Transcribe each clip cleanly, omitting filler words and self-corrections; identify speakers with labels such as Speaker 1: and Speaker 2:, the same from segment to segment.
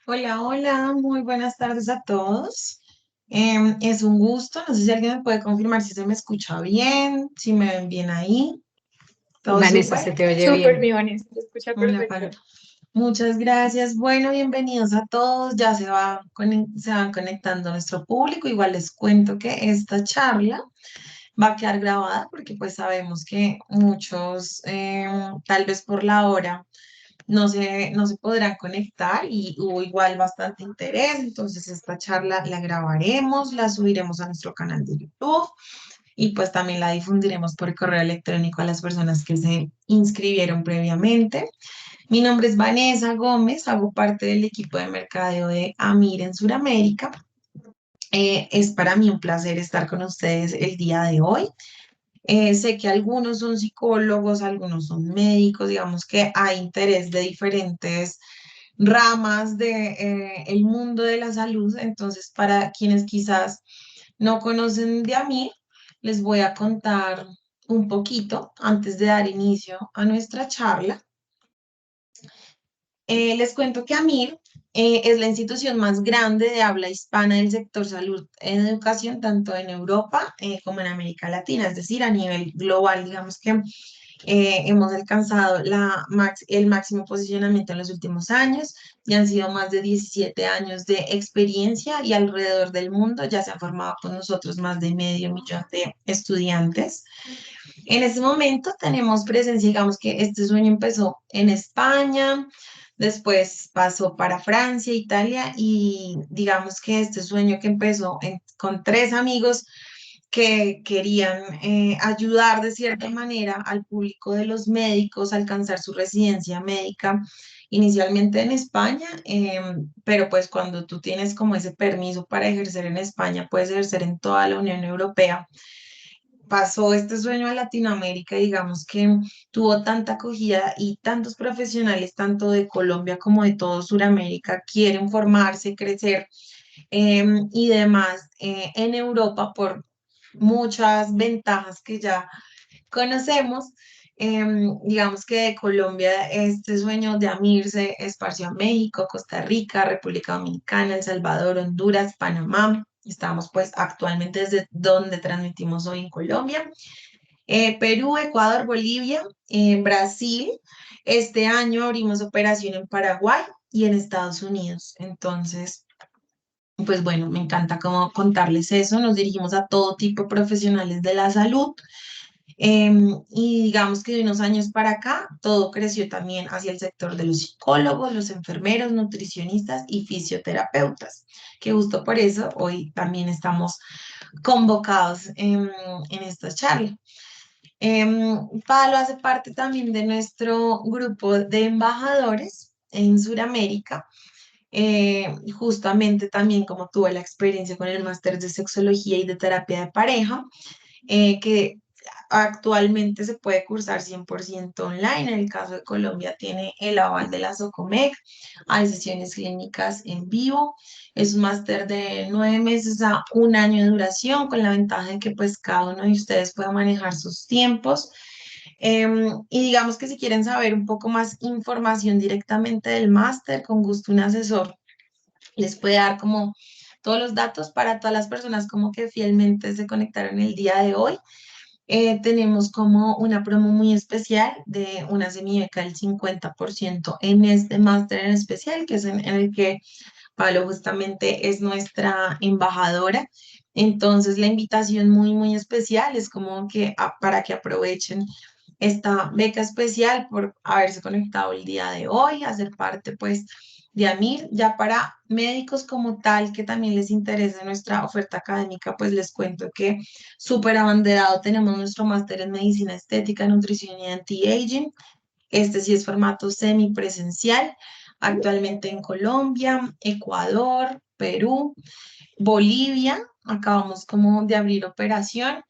Speaker 1: Hola, hola, muy buenas tardes a todos. Es un gusto, no sé si alguien me puede confirmar si se me escucha bien, si me ven bien ahí, todo
Speaker 2: Vanessa, se
Speaker 1: súper.
Speaker 2: te oye
Speaker 3: Súper,
Speaker 2: bien.
Speaker 3: mi Vanessa, se escucha
Speaker 1: Hola, Palo.
Speaker 3: perfecto.
Speaker 1: Muchas gracias. Bueno, bienvenidos a todos. Ya se van conectando nuestro público. Igual les cuento que esta charla va a quedar grabada porque pues sabemos que muchos, tal vez por la hora, no se podrán conectar y hubo igual bastante interés, entonces esta charla la grabaremos, la subiremos a nuestro canal de YouTube y pues también la difundiremos por correo electrónico a las personas que se inscribieron previamente. Mi nombre es Vanessa Gómez, hago parte del equipo de mercadeo de Amir en Sudamérica. Es para mí un placer estar con ustedes el día de hoy. Sé que algunos son psicólogos, algunos son médicos, digamos que hay interés de diferentes ramas de, el mundo de la salud. Entonces, para quienes quizás no conocen de a mí, les voy a contar un poquito antes de dar inicio a nuestra charla. Les cuento que AMIR es la institución más grande de habla hispana del sector salud en educación, tanto en Europa como en América Latina, es decir, a nivel global, digamos que hemos alcanzado el máximo posicionamiento en los últimos años y han sido más de 17 años de experiencia y alrededor del mundo ya se han formado con nosotros más de medio millón de estudiantes. En este momento tenemos presencia, digamos que este sueño empezó en España, después pasó para Francia, Italia y digamos que este sueño que empezó con tres amigos que querían ayudar de cierta manera al público de los médicos a alcanzar su residencia médica, inicialmente en España, pero pues cuando tú tienes como ese permiso para ejercer en España, puedes ejercer en toda la Unión Europea. Pasó este sueño a Latinoamérica, digamos que tuvo tanta acogida y tantos profesionales, tanto de Colombia como de todo Sudamérica, quieren formarse, crecer y demás en Europa por muchas ventajas que ya conocemos. Digamos que de Colombia este sueño de Amir se esparció a México, Costa Rica, República Dominicana, El Salvador, Honduras, Panamá. Estamos pues actualmente desde donde transmitimos hoy en Colombia. Perú, Ecuador, Bolivia, Brasil. Este año abrimos operación en Paraguay y en Estados Unidos. Entonces, pues bueno, me encanta como contarles eso. Nos dirigimos a todo tipo de profesionales de la salud. Y digamos que de unos años para acá, todo creció también hacia el sector de los psicólogos, los enfermeros, nutricionistas y fisioterapeutas, que justo por eso hoy también estamos convocados en esta charla. Pablo hace parte también de nuestro grupo de embajadores en Sudamérica. Justamente también como tuve la experiencia con el máster de sexología y de terapia de pareja, que actualmente se puede cursar 100% online. En el caso de Colombia tiene el aval de la SOCOMEC, hay sesiones clínicas en vivo. Es un máster de 9 meses a un año de duración, con la ventaja de que pues cada uno de ustedes pueda manejar sus tiempos. Y digamos que si quieren saber un poco más información directamente del máster, con gusto un asesor les puede dar como todos los datos para todas las personas como que fielmente se conectaron el día de hoy. Tenemos como una promo muy especial de una semibeca del 50% en este máster en especial, que es en el que Pablo justamente es nuestra embajadora. Entonces, la invitación muy, muy especial es como que para que aprovechen esta beca especial por haberse conectado el día de hoy, hacer parte pues de AMIR. Ya para médicos como tal que también les interesa nuestra oferta académica, pues les cuento que súper abanderado tenemos nuestro máster en medicina estética, nutrición y anti-aging. Este sí es formato semipresencial, actualmente en Colombia, Ecuador, Perú, Bolivia. Acabamos como de abrir operación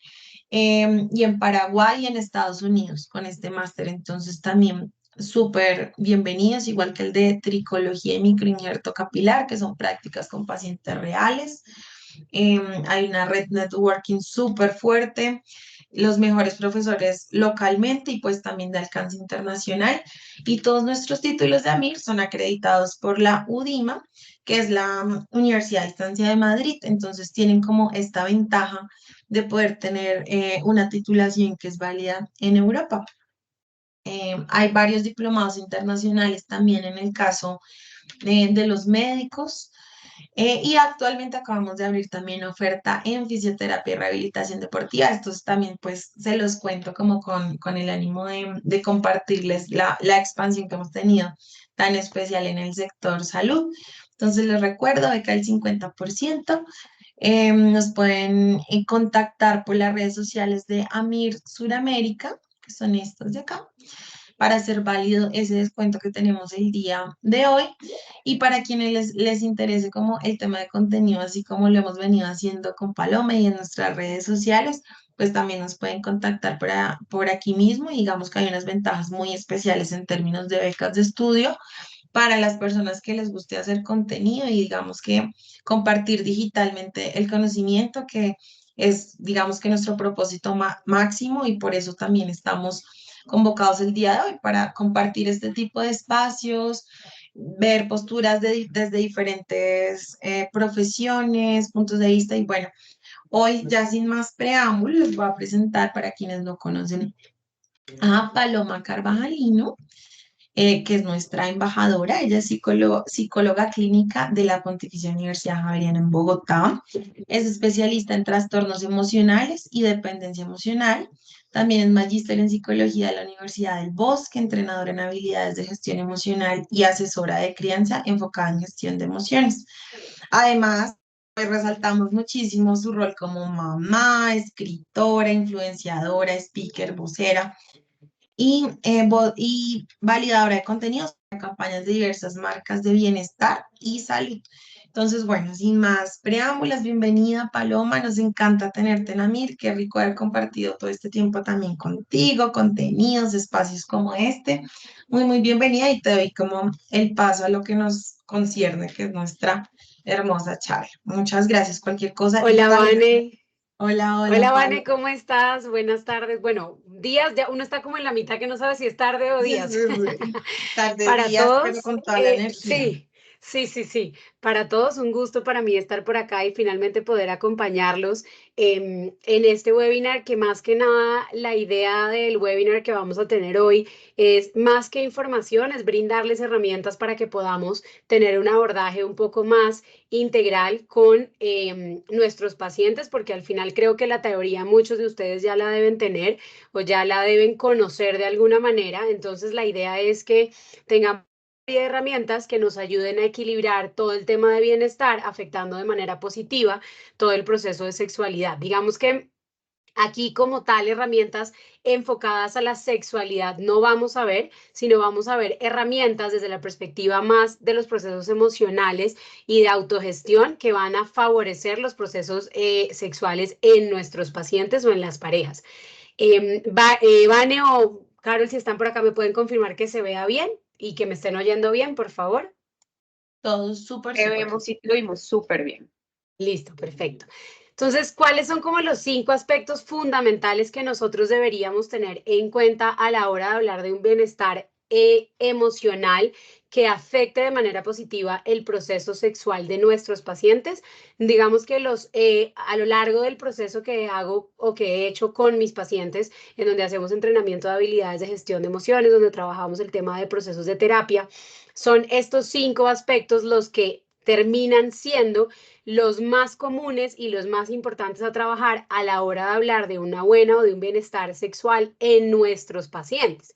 Speaker 1: y en Paraguay y en Estados Unidos con este máster. Entonces también súper bienvenidos, igual que el de tricología y microinjerto capilar, que son prácticas con pacientes reales. Hay una red networking súper fuerte. los mejores profesores localmente y pues también de alcance internacional. Y todos nuestros títulos de AMIR son acreditados por la UDIMA, que es la Universidad a Distancia de Madrid. Entonces tienen como esta ventaja de poder tener una titulación que es válida en Europa. Hay varios diplomados internacionales también en el caso de los médicos. Y actualmente acabamos de abrir también oferta en fisioterapia y rehabilitación deportiva. Estos también pues se los cuento como con el ánimo de compartirles la expansión que hemos tenido tan especial en el sector salud. Entonces les recuerdo, beca el 50%. Nos pueden contactar por las redes sociales de Amir Suramérica, que son estos de acá, para hacer válido ese descuento que tenemos el día de hoy. Y para quienes les interese como el tema de contenido, así como lo hemos venido haciendo con Paloma y en nuestras redes sociales, pues también nos pueden contactar por aquí mismo. Y digamos que hay unas ventajas muy especiales en términos de becas de estudio para las personas que les guste hacer contenido y digamos que compartir digitalmente el conocimiento, que es, digamos que nuestro propósito máximo, y por eso también estamos convocados el día de hoy para compartir este tipo de espacios, ver posturas desde diferentes profesiones, puntos de vista. Y bueno, hoy ya sin más preámbulos les voy a presentar para quienes no conocen a Paloma Carvajalino, que es nuestra embajadora. Ella es psicóloga clínica de la Pontificia Universidad Javeriana en Bogotá. Es especialista en trastornos emocionales y dependencia emocional. También es magíster en psicología de la Universidad del Bosque, entrenadora en habilidades de gestión emocional y asesora de crianza enfocada en gestión de emociones. Además, pues resaltamos muchísimo su rol como mamá, escritora, influenciadora, speaker, vocera y validadora de contenidos para campañas de diversas marcas de bienestar y salud. Entonces, bueno, sin más preámbulos, bienvenida Paloma, nos encanta tenerte en Amir, qué rico haber compartido todo este tiempo también contigo, contenidos, espacios como este. Muy, muy bienvenida y te doy como el paso a lo que nos concierne, que es nuestra hermosa charla. Muchas gracias, cualquier cosa. Y
Speaker 2: Hola,
Speaker 1: sabes,
Speaker 2: Vane.
Speaker 1: hola, hola,
Speaker 2: Hola,
Speaker 1: Palo.
Speaker 2: Vane, ¿cómo estás? Buenas tardes. Bueno, días, ya uno está como en la mitad que no sabe si es tarde o
Speaker 1: Sí,
Speaker 2: días.
Speaker 1: sí, sí. Tardes,
Speaker 2: Para
Speaker 1: días, pero
Speaker 2: todos,
Speaker 1: con toda la energía.
Speaker 2: sí. Para todos, un gusto para mí estar por acá y finalmente poder acompañarlos en este webinar, que más que nada la idea del webinar que vamos a tener hoy es más que información, es brindarles herramientas para que podamos tener un abordaje un poco más integral con nuestros pacientes, porque al final creo que la teoría muchos de ustedes ya la deben tener o ya la deben conocer de alguna manera. Entonces la idea es que tengamos de herramientas que nos ayuden a equilibrar todo el tema de bienestar, afectando de manera positiva todo el proceso de sexualidad. Digamos que aquí como tal herramientas enfocadas a la sexualidad no vamos a ver, sino vamos a ver herramientas desde la perspectiva más de los procesos emocionales y de autogestión que van a favorecer los procesos sexuales en nuestros pacientes o en las parejas. Vane o Carol, si están por acá, me pueden confirmar que se vea bien y que me estén oyendo bien, por favor.
Speaker 1: Todo súper,
Speaker 3: Te
Speaker 1: súper.
Speaker 3: vemos y te oímos súper bien.
Speaker 2: Listo, perfecto. Entonces, ¿cuáles son como los 5 aspectos fundamentales que nosotros deberíamos tener en cuenta a la hora de hablar de un bienestar emocional que afecte de manera positiva el proceso sexual de nuestros pacientes? Digamos que a lo largo del proceso que hago o que he hecho con mis pacientes, en donde hacemos entrenamiento de habilidades de gestión de emociones, donde trabajamos el tema de procesos de terapia, son estos 5 aspectos los que terminan siendo los más comunes y los más importantes a trabajar a la hora de hablar de una buena o de un bienestar sexual en nuestros pacientes.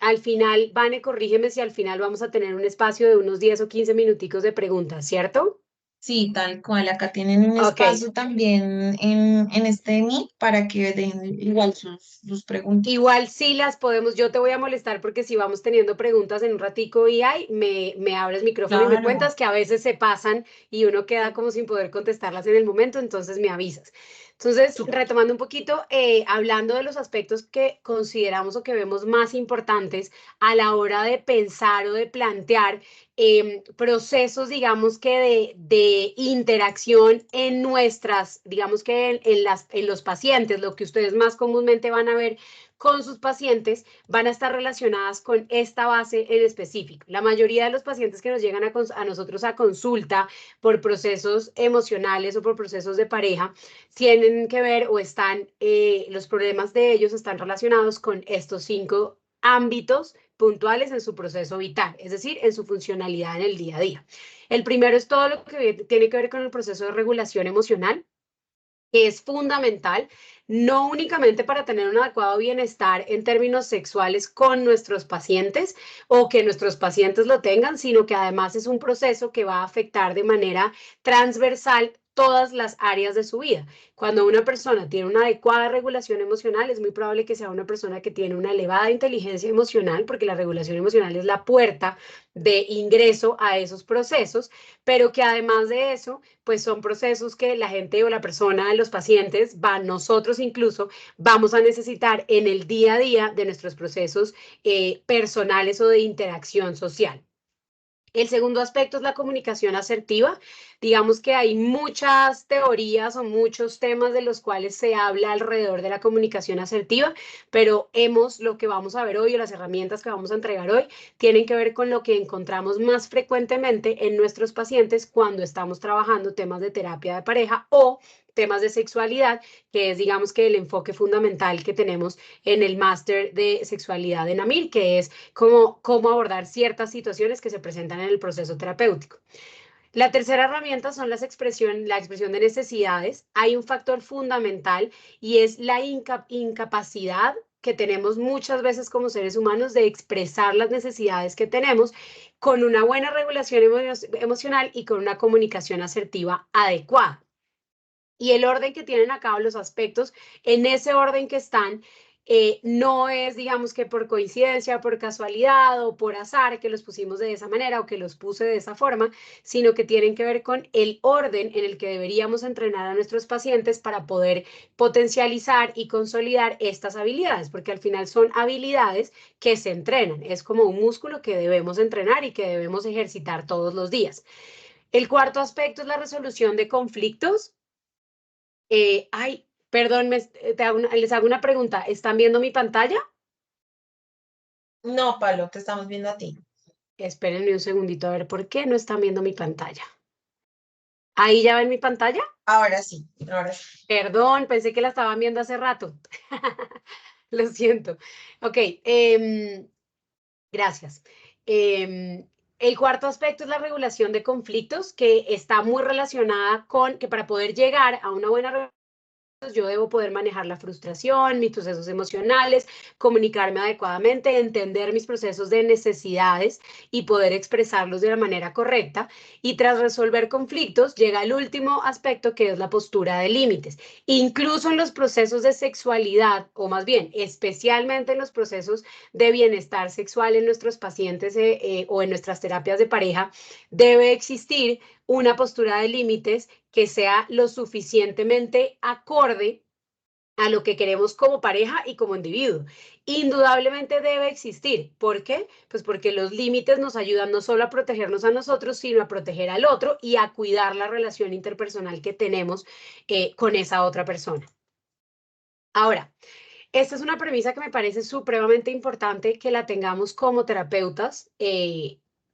Speaker 2: Al final, Vane, corrígeme si al final vamos a tener un espacio de unos 10 o 15 minuticos de preguntas, ¿cierto?
Speaker 1: Sí, tal cual. Acá tienen un
Speaker 2: Ok,
Speaker 1: espacio también en este Meet para que dejen igual sus preguntitas.
Speaker 2: igual sí las podemos, yo te voy a molestar porque si vamos teniendo preguntas en un ratico y hay, me abres micrófono y me
Speaker 1: Claro.
Speaker 2: cuentas que a veces se pasan y uno queda como sin poder contestarlas en el momento, entonces me avisas. Entonces,
Speaker 1: Súper.
Speaker 2: retomando un poquito, hablando de los aspectos que consideramos o que vemos más importantes a la hora de pensar o de plantear procesos, digamos que de interacción en nuestras, digamos que en los pacientes, lo que ustedes más comúnmente van a ver con sus pacientes, van a estar relacionadas con esta base en específico. La mayoría de los pacientes que nos llegan a nosotros a consulta por procesos emocionales o por procesos de pareja, tienen que ver o están, los problemas de ellos están relacionados con estos 5 ámbitos puntuales en su proceso vital, es decir, en su funcionalidad en el día a día. El primero es todo lo que tiene que ver con el proceso de regulación emocional, que es fundamental, no únicamente para tener un adecuado bienestar en términos sexuales con nuestros pacientes o que nuestros pacientes lo tengan, sino que además es un proceso que va a afectar de manera transversal todas las áreas de su vida. Cuando una persona tiene una adecuada regulación emocional, es muy probable que sea una persona que tiene una elevada inteligencia emocional, porque la regulación emocional es la puerta de ingreso a esos procesos, pero que además de eso, pues son procesos que la gente o la persona, los pacientes, nosotros incluso, vamos a necesitar en el día a día de nuestros procesos personales o de interacción social. El segundo aspecto es la comunicación asertiva. Digamos que hay muchas teorías o muchos temas de los cuales se habla alrededor de la comunicación asertiva, pero lo que vamos a ver hoy o las herramientas que vamos a entregar hoy tienen que ver con lo que encontramos más frecuentemente en nuestros pacientes cuando estamos trabajando temas de terapia de pareja o temas de sexualidad, que es, digamos que el enfoque fundamental que tenemos en el máster de sexualidad en AMIL, que es cómo abordar ciertas situaciones que se presentan en el proceso terapéutico. La tercera herramienta son la expresión de necesidades. Hay un factor fundamental y es la incapacidad que tenemos muchas veces como seres humanos de expresar las necesidades que tenemos con una buena regulación emocional y con una comunicación asertiva adecuada. Y el orden que tienen acá, los aspectos, en ese orden que están, no es, digamos que por coincidencia, por casualidad o por azar que los pusimos de esa manera o que los puse de esa forma, sino que tienen que ver con el orden en el que deberíamos entrenar a nuestros pacientes para poder potencializar y consolidar estas habilidades, porque al final son habilidades que se entrenan, es como un músculo que debemos entrenar y que debemos ejercitar todos los días. El cuarto aspecto es la resolución de conflictos. Perdón, les hago una pregunta. ¿Están viendo mi pantalla?
Speaker 1: No, Pablo, te estamos viendo a ti.
Speaker 2: Espérenme un segundito a ver por qué no están viendo mi pantalla. ¿Ahí ya ven mi pantalla?
Speaker 1: Ahora sí, ahora sí.
Speaker 2: Perdón, pensé que la estaban viendo hace rato. Lo siento. Ok, gracias. El cuarto aspecto es la regulación de conflictos, que está muy relacionada con que para poder llegar a una buena yo debo poder manejar la frustración, mis procesos emocionales, comunicarme adecuadamente, entender mis procesos de necesidades y poder expresarlos de la manera correcta. Y tras resolver conflictos, llega el último aspecto que es la postura de límites. Incluso en los procesos de sexualidad, o más bien, especialmente en los procesos de bienestar sexual en nuestros pacientes o en nuestras terapias de pareja, debe existir una postura de límites que sea lo suficientemente acorde a lo que queremos como pareja y como individuo. Indudablemente debe existir. ¿Por qué? Pues porque los límites nos ayudan no solo a protegernos a nosotros, sino a proteger al otro y a cuidar la relación interpersonal que tenemos con esa otra persona. Ahora, esta es una premisa que me parece supremamente importante que la tengamos como terapeutas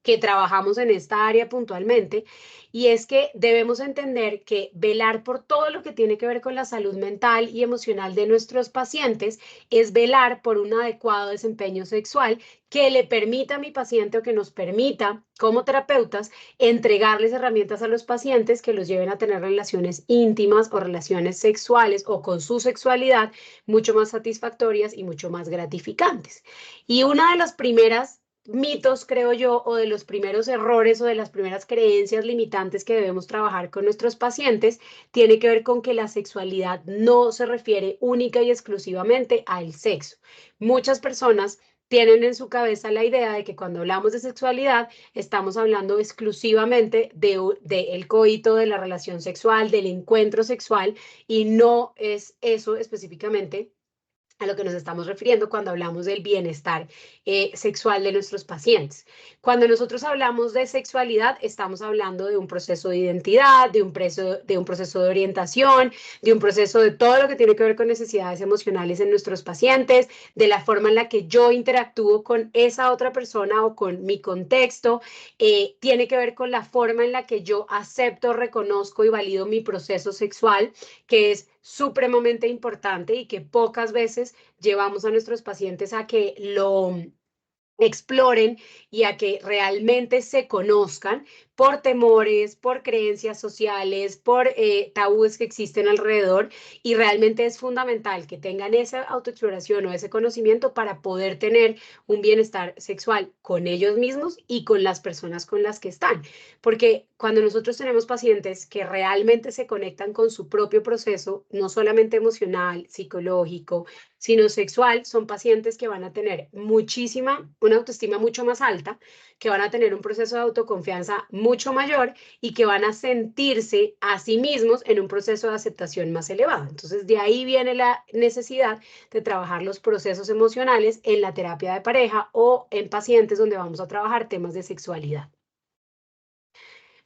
Speaker 2: que trabajamos en esta área puntualmente, y es que debemos entender que velar por todo lo que tiene que ver con la salud mental y emocional de nuestros pacientes es velar por un adecuado desempeño sexual que le permita a mi paciente o que nos permita como terapeutas entregarles herramientas a los pacientes que los lleven a tener relaciones íntimas o relaciones sexuales o con su sexualidad mucho más satisfactorias y mucho más gratificantes. Y una de las primeras mitos, creo yo, o de los primeros errores o de las primeras creencias limitantes que debemos trabajar con nuestros pacientes tiene que ver con que la sexualidad no se refiere única y exclusivamente al sexo. Muchas personas tienen en su cabeza la idea de que cuando hablamos de sexualidad estamos hablando exclusivamente de el coito, de la relación sexual, del encuentro sexual, y no es eso específicamente a lo que nos estamos refiriendo cuando hablamos del bienestar sexual de nuestros pacientes. Cuando nosotros hablamos de sexualidad, estamos hablando de un proceso de identidad, de un proceso de orientación, de un proceso de todo lo que tiene que ver con necesidades emocionales en nuestros pacientes, de la forma en la que yo interactúo con esa otra persona o con mi contexto, tiene que ver con la forma en la que yo acepto, reconozco y valido mi proceso sexual, que es supremamente importante y que pocas veces llevamos a nuestros pacientes a que lo exploren y a que realmente se conozcan por temores, por creencias sociales, por tabúes que existen alrededor, y realmente es fundamental que tengan esa autoexploración o ese conocimiento para poder tener un bienestar sexual con ellos mismos y con las personas con las que están. Porque cuando nosotros tenemos pacientes que realmente se conectan con su propio proceso, no solamente emocional, psicológico, sino sexual, son pacientes que van a tener una autoestima mucho más alta, que van a tener un proceso de autoconfianza mucho mayor y que van a sentirse a sí mismos en un proceso de aceptación más elevado. Entonces, de ahí viene la necesidad de trabajar los procesos emocionales en la terapia de pareja o en pacientes donde vamos a trabajar temas de sexualidad.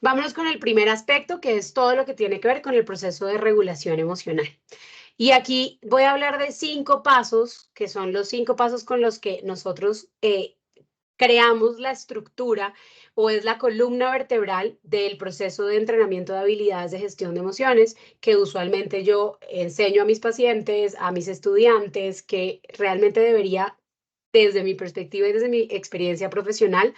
Speaker 2: Vámonos con el primer aspecto, que es todo lo que tiene que ver con el proceso de regulación emocional. Y aquí voy a hablar de 5 pasos, que son los 5 pasos con los que nosotros creamos la estructura o es la columna vertebral del proceso de entrenamiento de habilidades de gestión de emociones, que usualmente yo enseño a mis pacientes, a mis estudiantes, que realmente debería, desde mi perspectiva y desde mi experiencia profesional,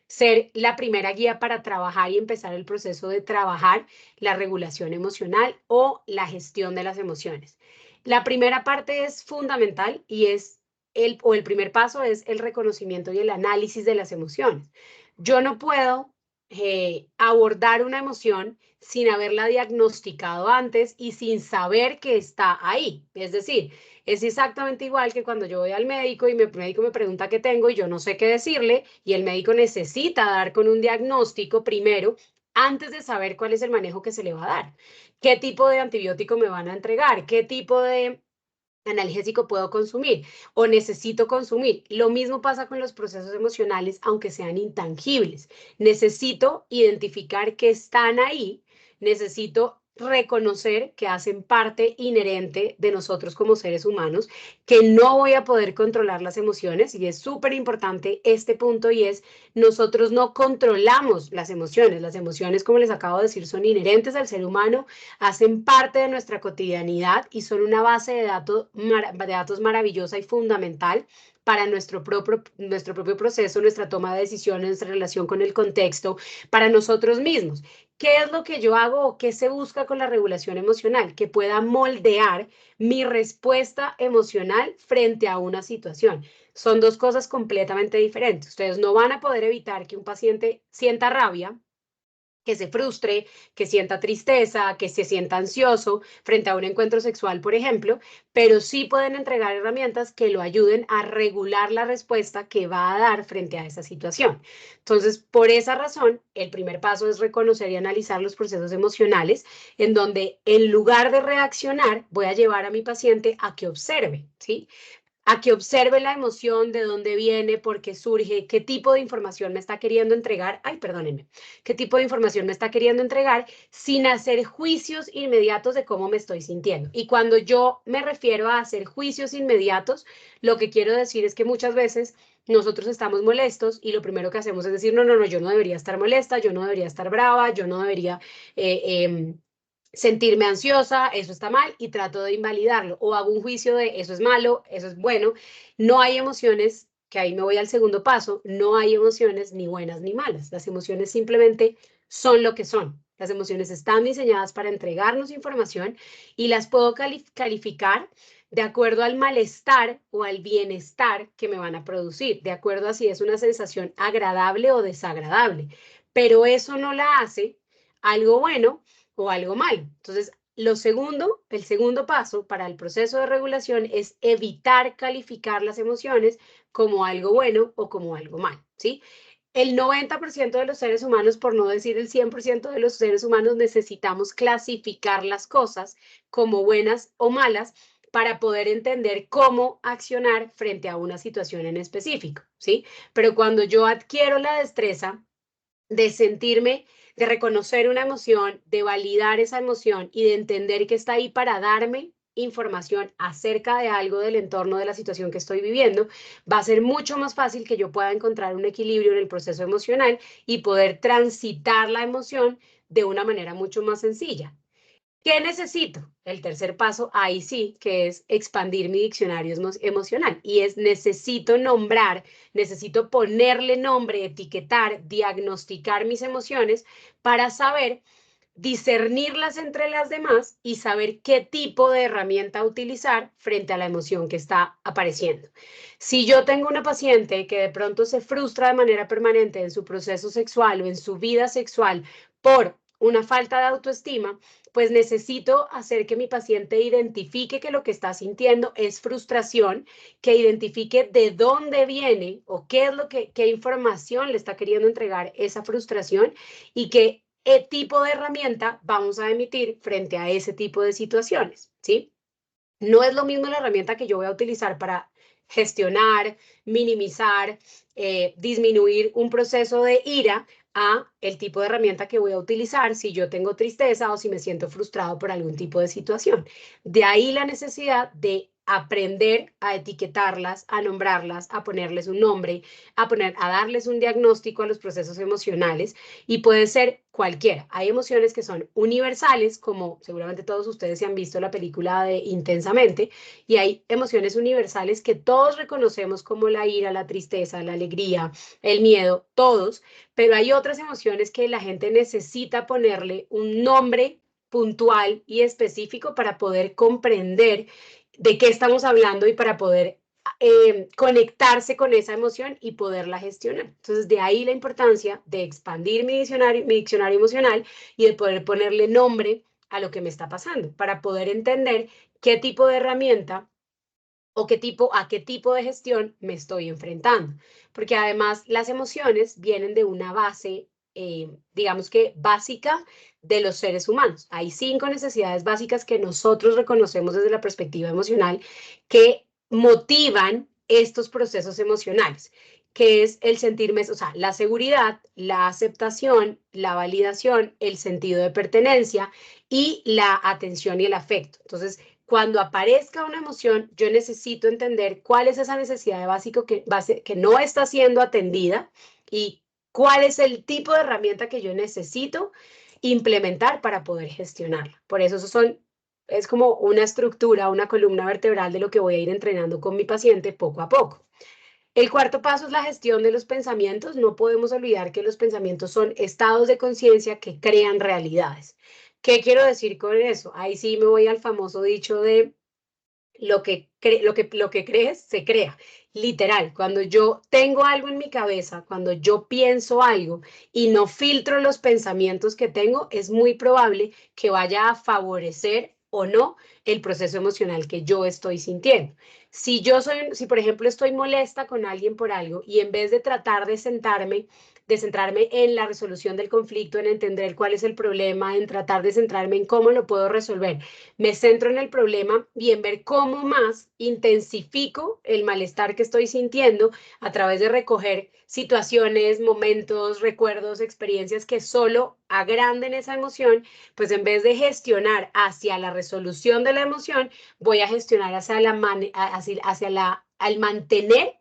Speaker 2: ser la primera guía para trabajar y empezar el proceso de trabajar la regulación emocional o la gestión de las emociones. La primera parte es fundamental y es el primer paso es el reconocimiento y el análisis de las emociones. Yo no puedo abordar una emoción sin haberla diagnosticado antes y sin saber que está ahí. Es decir, es exactamente igual que cuando yo voy al médico y el médico me pregunta qué tengo y yo no sé qué decirle, y el médico necesita dar con un diagnóstico primero antes de saber cuál es el manejo que se le va a dar. ¿Qué tipo de antibiótico me van a entregar? ¿Qué tipo de analgésico puedo consumir o necesito consumir? Lo mismo pasa con los procesos emocionales, aunque sean intangibles. Necesito identificar que están ahí, necesito reconocer que hacen parte inherente de nosotros como seres humanos, que no voy a poder controlar las emociones, y es súper importante este punto, y es: nosotros no controlamos las emociones, como les acabo de decir, son inherentes al ser humano, hacen parte de nuestra cotidianidad y son una base de datos maravillosa y fundamental para nuestro propio proceso, nuestra toma de decisiones, nuestra relación con el contexto, para nosotros mismos. ¿Qué es lo que yo hago o qué se busca con la regulación emocional? Que pueda moldear mi respuesta emocional frente a una situación. Son dos cosas completamente diferentes. Ustedes no van a poder evitar que un paciente sienta rabia, que se frustre, que sienta tristeza, que se sienta ansioso frente a un encuentro sexual, por ejemplo, pero sí pueden entregar herramientas que lo ayuden a regular la respuesta que va a dar frente a esa situación. Entonces, por esa razón, el primer paso es reconocer y analizar los procesos emocionales, en donde en lugar de reaccionar, voy a llevar a mi paciente a que observe, ¿sí? A que observe la emoción, de dónde viene, por qué surge, qué tipo de información me está queriendo entregar, ay, perdónenme, qué tipo de información me está queriendo entregar, sin hacer juicios inmediatos de cómo me estoy sintiendo. Y cuando yo me refiero a hacer juicios inmediatos, lo que quiero decir es que muchas veces nosotros estamos molestos y lo primero que hacemos es decir: no, no, no, yo no debería estar molesta, yo no debería estar brava, yo no debería sentirme ansiosa, eso está mal, y trato de invalidarlo o hago un juicio de eso es malo, eso es bueno. No hay emociones, que ahí me voy al segundo paso, no hay emociones ni buenas ni malas. Las emociones simplemente son lo que son. Las emociones están diseñadas para entregarnos información y las puedo calificar de acuerdo al malestar o al bienestar que me van a producir, de acuerdo a si es una sensación agradable o desagradable. Pero eso no la hace algo bueno o algo malo. Entonces, el segundo paso para el proceso de regulación es evitar calificar las emociones como algo bueno o como algo malo, ¿sí? El 90% de los seres humanos, por no decir el 100% de los seres humanos, necesitamos clasificar las cosas como buenas o malas para poder entender cómo accionar frente a una situación en específico, ¿sí? Pero cuando yo adquiero la destreza de sentirme, de reconocer una emoción, de validar esa emoción y de entender que está ahí para darme información acerca de algo del entorno de la situación que estoy viviendo, va a ser mucho más fácil que yo pueda encontrar un equilibrio en el proceso emocional y poder transitar la emoción de una manera mucho más sencilla. ¿Qué necesito? El tercer paso, ahí sí, que es expandir mi diccionario emocional. Y es necesito nombrar, necesito ponerle nombre, etiquetar, diagnosticar mis emociones para saber discernirlas entre las demás y saber qué tipo de herramienta utilizar frente a la emoción que está apareciendo. Si yo tengo una paciente que de pronto se frustra de manera permanente en su proceso sexual o en su vida sexual por una falta de autoestima, pues necesito hacer que mi paciente identifique que lo que está sintiendo es frustración, que identifique de dónde viene o qué es qué información le está queriendo entregar esa frustración y qué tipo de herramienta vamos a emitir frente a ese tipo de situaciones, ¿sí? No es lo mismo la herramienta que yo voy a utilizar para gestionar, minimizar, disminuir un proceso de ira a el tipo de herramienta que voy a utilizar si yo tengo tristeza o si me siento frustrado por algún tipo de situación. De ahí la necesidad de aprender a etiquetarlas, a nombrarlas, a ponerles un nombre, a darles un diagnóstico a los procesos emocionales y puede ser cualquiera. Hay emociones que son universales, como seguramente todos ustedes se han visto la película de Intensamente, y hay emociones universales que todos reconocemos como la ira, la tristeza, la alegría, el miedo, todos, pero hay otras emociones que la gente necesita ponerle un nombre puntual y específico para poder comprender de qué estamos hablando y para poder conectarse con esa emoción y poderla gestionar. Entonces, de ahí la importancia de expandir mi diccionario emocional y de poder ponerle nombre a lo que me está pasando para poder entender qué tipo de herramienta o a qué tipo de gestión me estoy enfrentando. Porque además las emociones vienen de una base, digamos que básica de los seres humanos. Hay 5 necesidades básicas que nosotros reconocemos desde la perspectiva emocional que motivan estos procesos emocionales, que es el sentirme, o sea, la seguridad, la aceptación, la validación, el sentido de pertenencia y la atención y el afecto. Entonces, cuando aparezca una emoción, yo necesito entender cuál es esa necesidad de básico que no está siendo atendida y cuál es el tipo de herramienta que yo necesito implementar para poder gestionarla. Por eso es como una estructura, una columna vertebral de lo que voy a ir entrenando con mi paciente poco a poco. El cuarto paso es la gestión de los pensamientos. No podemos olvidar que los pensamientos son estados de conciencia que crean realidades. ¿Qué quiero decir con eso? Ahí sí me voy al famoso dicho de lo que crees, se crea. Literal, cuando yo tengo algo en mi cabeza, cuando yo pienso algo y no filtro los pensamientos que tengo, es muy probable que vaya a favorecer o no el proceso emocional que yo estoy sintiendo. Si por ejemplo estoy molesta con alguien por algo y en vez de tratar de centrarme en la resolución del conflicto, en entender cuál es el problema, en tratar de centrarme en cómo lo puedo resolver, me centro en el problema y en ver cómo más intensifico el malestar que estoy sintiendo a través de recoger situaciones, momentos, recuerdos, experiencias que solo agranden esa emoción, pues en vez de gestionar hacia la resolución de la emoción, voy a gestionar al mantener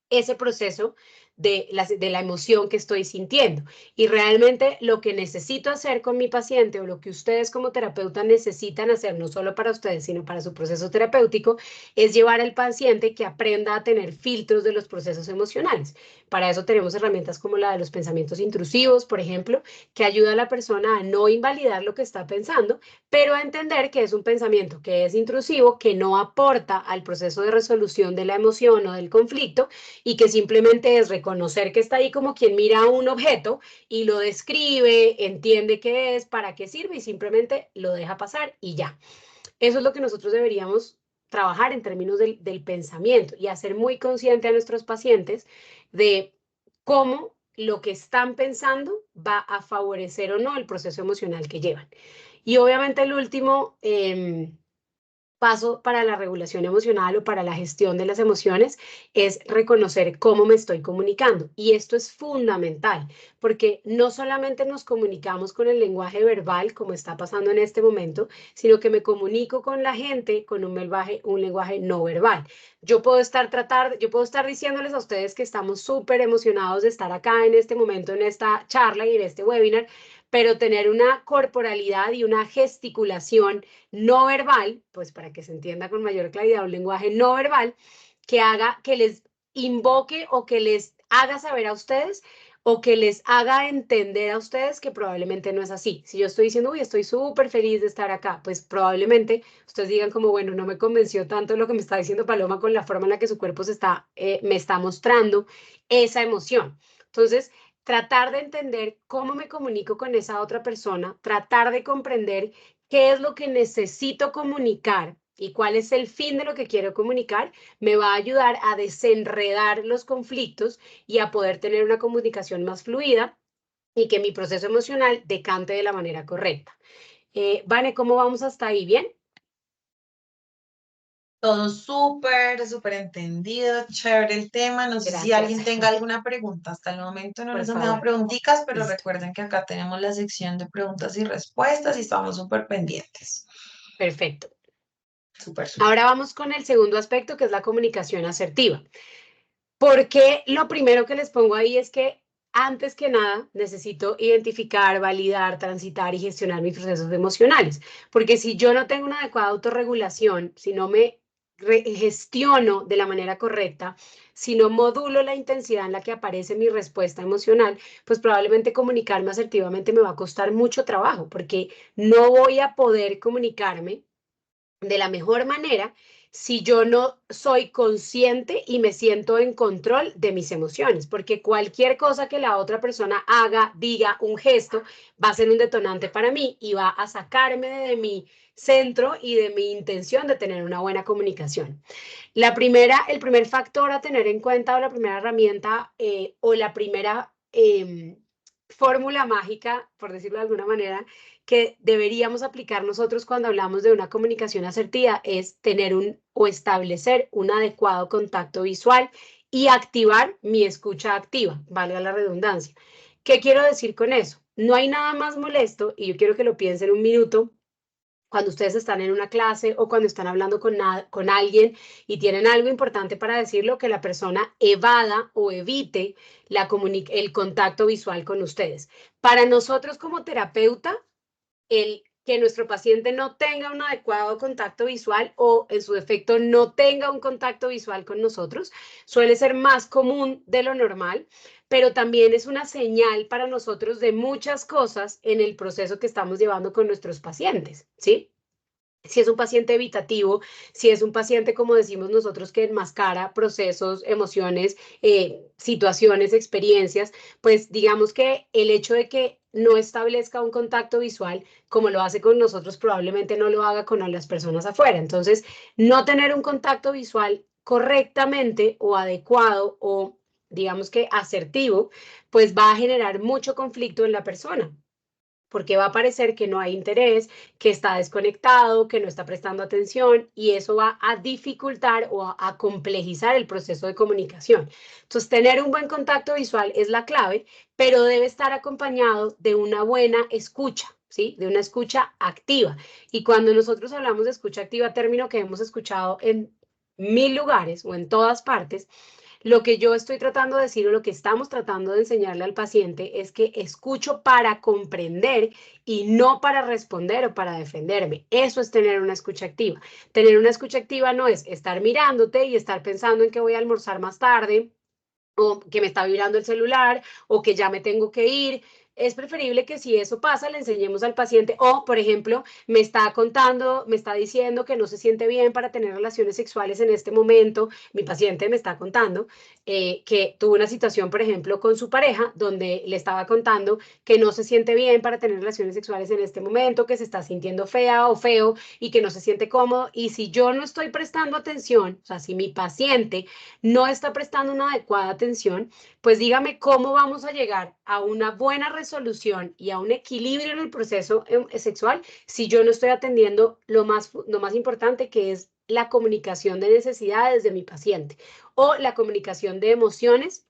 Speaker 2: ese proceso de la emoción que estoy sintiendo. Y realmente lo que necesito hacer con mi paciente o lo que ustedes como terapeuta necesitan hacer, no solo para ustedes, sino para su proceso terapéutico, es llevar al paciente que aprenda a tener filtros de los procesos emocionales. Para eso tenemos herramientas como la de los pensamientos intrusivos, por ejemplo, que ayuda a la persona a no invalidar lo que está pensando, pero a entender que es un pensamiento que es intrusivo, que no aporta al proceso de resolución de la emoción o del conflicto y que simplemente es reconocer que está ahí como quien mira un objeto y lo describe, entiende qué es, para qué sirve y simplemente lo deja pasar y ya. Eso es lo que nosotros deberíamos trabajar en términos del pensamiento y hacer muy consciente a nuestros pacientes de cómo lo que están pensando va a favorecer o no el proceso emocional que llevan. Y obviamente el último paso para la regulación emocional o para la gestión de las emociones es reconocer cómo me estoy comunicando. Y esto es fundamental, porque no solamente nos comunicamos con el lenguaje verbal, como está pasando en este momento, sino que me comunico con la gente con un lenguaje no verbal. Yo puedo estar diciéndoles a ustedes que estamos súper emocionados de estar acá en este momento, en esta charla y en este webinar, pero tener una corporalidad y una gesticulación no verbal, pues para que se entienda con mayor claridad, un lenguaje no verbal que haga, que les invoque o que les haga saber a ustedes o que les haga entender a ustedes que probablemente no es así. Si yo estoy diciendo, uy, estoy súper feliz de estar acá, pues probablemente ustedes digan como, bueno, no me convenció tanto lo que me está diciendo Paloma con la forma en la que su cuerpo me está mostrando esa emoción. Entonces, tratar de entender cómo me comunico con esa otra persona, tratar de comprender qué es lo que necesito comunicar y cuál es el fin de lo que quiero comunicar, me va a ayudar a desenredar los conflictos y a poder tener una comunicación más fluida y que mi proceso emocional decante de la manera correcta. Vane, ¿cómo vamos hasta ahí? ¿Bien?
Speaker 1: Todo súper, súper entendido, chévere el tema. No sé si
Speaker 2: Gracias,
Speaker 1: alguien tenga alguna pregunta. Hasta el momento no
Speaker 2: por
Speaker 1: nos han dado
Speaker 2: favor.
Speaker 1: preguntitas, pero
Speaker 2: Listo.
Speaker 1: recuerden que acá tenemos la sección de preguntas y respuestas y estamos súper pendientes.
Speaker 2: Perfecto.
Speaker 1: Súper, súper.
Speaker 2: Ahora vamos con el segundo aspecto, que es la comunicación asertiva. Porque lo primero que les pongo ahí es que antes que nada necesito identificar, validar, transitar y gestionar mis procesos emocionales. Porque si yo no tengo una adecuada autorregulación, si no me gestiono de la manera correcta, si no modulo la intensidad en la que aparece mi respuesta emocional, pues probablemente comunicarme asertivamente me va a costar mucho trabajo porque no voy a poder comunicarme de la mejor manera si yo no soy consciente y me siento en control de mis emociones, porque cualquier cosa que la otra persona haga, diga, un gesto, va a ser un detonante para mí y va a sacarme de mi centro y de mi intención de tener una buena comunicación. El primer factor a tener en cuenta o la primera herramienta o la primera fórmula mágica, por decirlo de alguna manera, que deberíamos aplicar nosotros cuando hablamos de una comunicación asertiva es tener o establecer un adecuado contacto visual y activar mi escucha activa, valga la redundancia. ¿Qué quiero decir con eso? No hay nada más molesto, y yo quiero que lo piensen un minuto, cuando ustedes están en una clase o cuando están hablando con alguien y tienen algo importante para decirlo, que la persona evada o evite el contacto visual con ustedes. Para nosotros como terapeuta, el que nuestro paciente no tenga un adecuado contacto visual o en su defecto no tenga un contacto visual con nosotros suele ser más común de lo normal, pero también es una señal para nosotros de muchas cosas en el proceso que estamos llevando con nuestros pacientes, ¿sí? Si es un paciente evitativo, si es un paciente, como decimos nosotros, que enmascara procesos, emociones, situaciones, experiencias, pues digamos que el hecho de que no establezca un contacto visual como lo hace con nosotros, probablemente no lo haga con las personas afuera. Entonces, no tener un contacto visual correctamente o adecuado o digamos que asertivo, pues va a generar mucho conflicto en la persona porque va a parecer que no hay interés, que está desconectado, que no está prestando atención y eso va a dificultar o a complejizar el proceso de comunicación. Entonces, tener un buen contacto visual es la clave, pero debe estar acompañado de una buena escucha. ¿Sí? De una escucha activa. Y cuando nosotros hablamos de escucha activa, término que hemos escuchado en mil lugares o en todas partes, lo que yo estoy tratando de decir o lo que estamos tratando de enseñarle al paciente es que escucho para comprender y no para responder o para defenderme. Eso es tener una escucha activa. Tener una escucha activa no es estar mirándote y estar pensando en que voy a almorzar más tarde o que me está vibrando el celular o que ya me tengo que ir. es preferible que si eso pasa, le enseñemos al paciente, o, por ejemplo, me está contando, me está diciendo que no se siente bien para tener relaciones sexuales en este momento, mi paciente me está contando que tuvo una situación, por ejemplo, con su pareja, donde le estaba contando que no se siente bien para tener relaciones sexuales en este momento, que se está sintiendo fea o feo y que no se siente cómodo. Y si yo no estoy prestando atención, o sea, si mi paciente no está prestando una adecuada atención, pues dígame cómo vamos a llegar a una buena resolución y a un equilibrio en el proceso sexual si yo no estoy atendiendo lo más importante, que es la comunicación de necesidades de mi paciente o la comunicación de emociones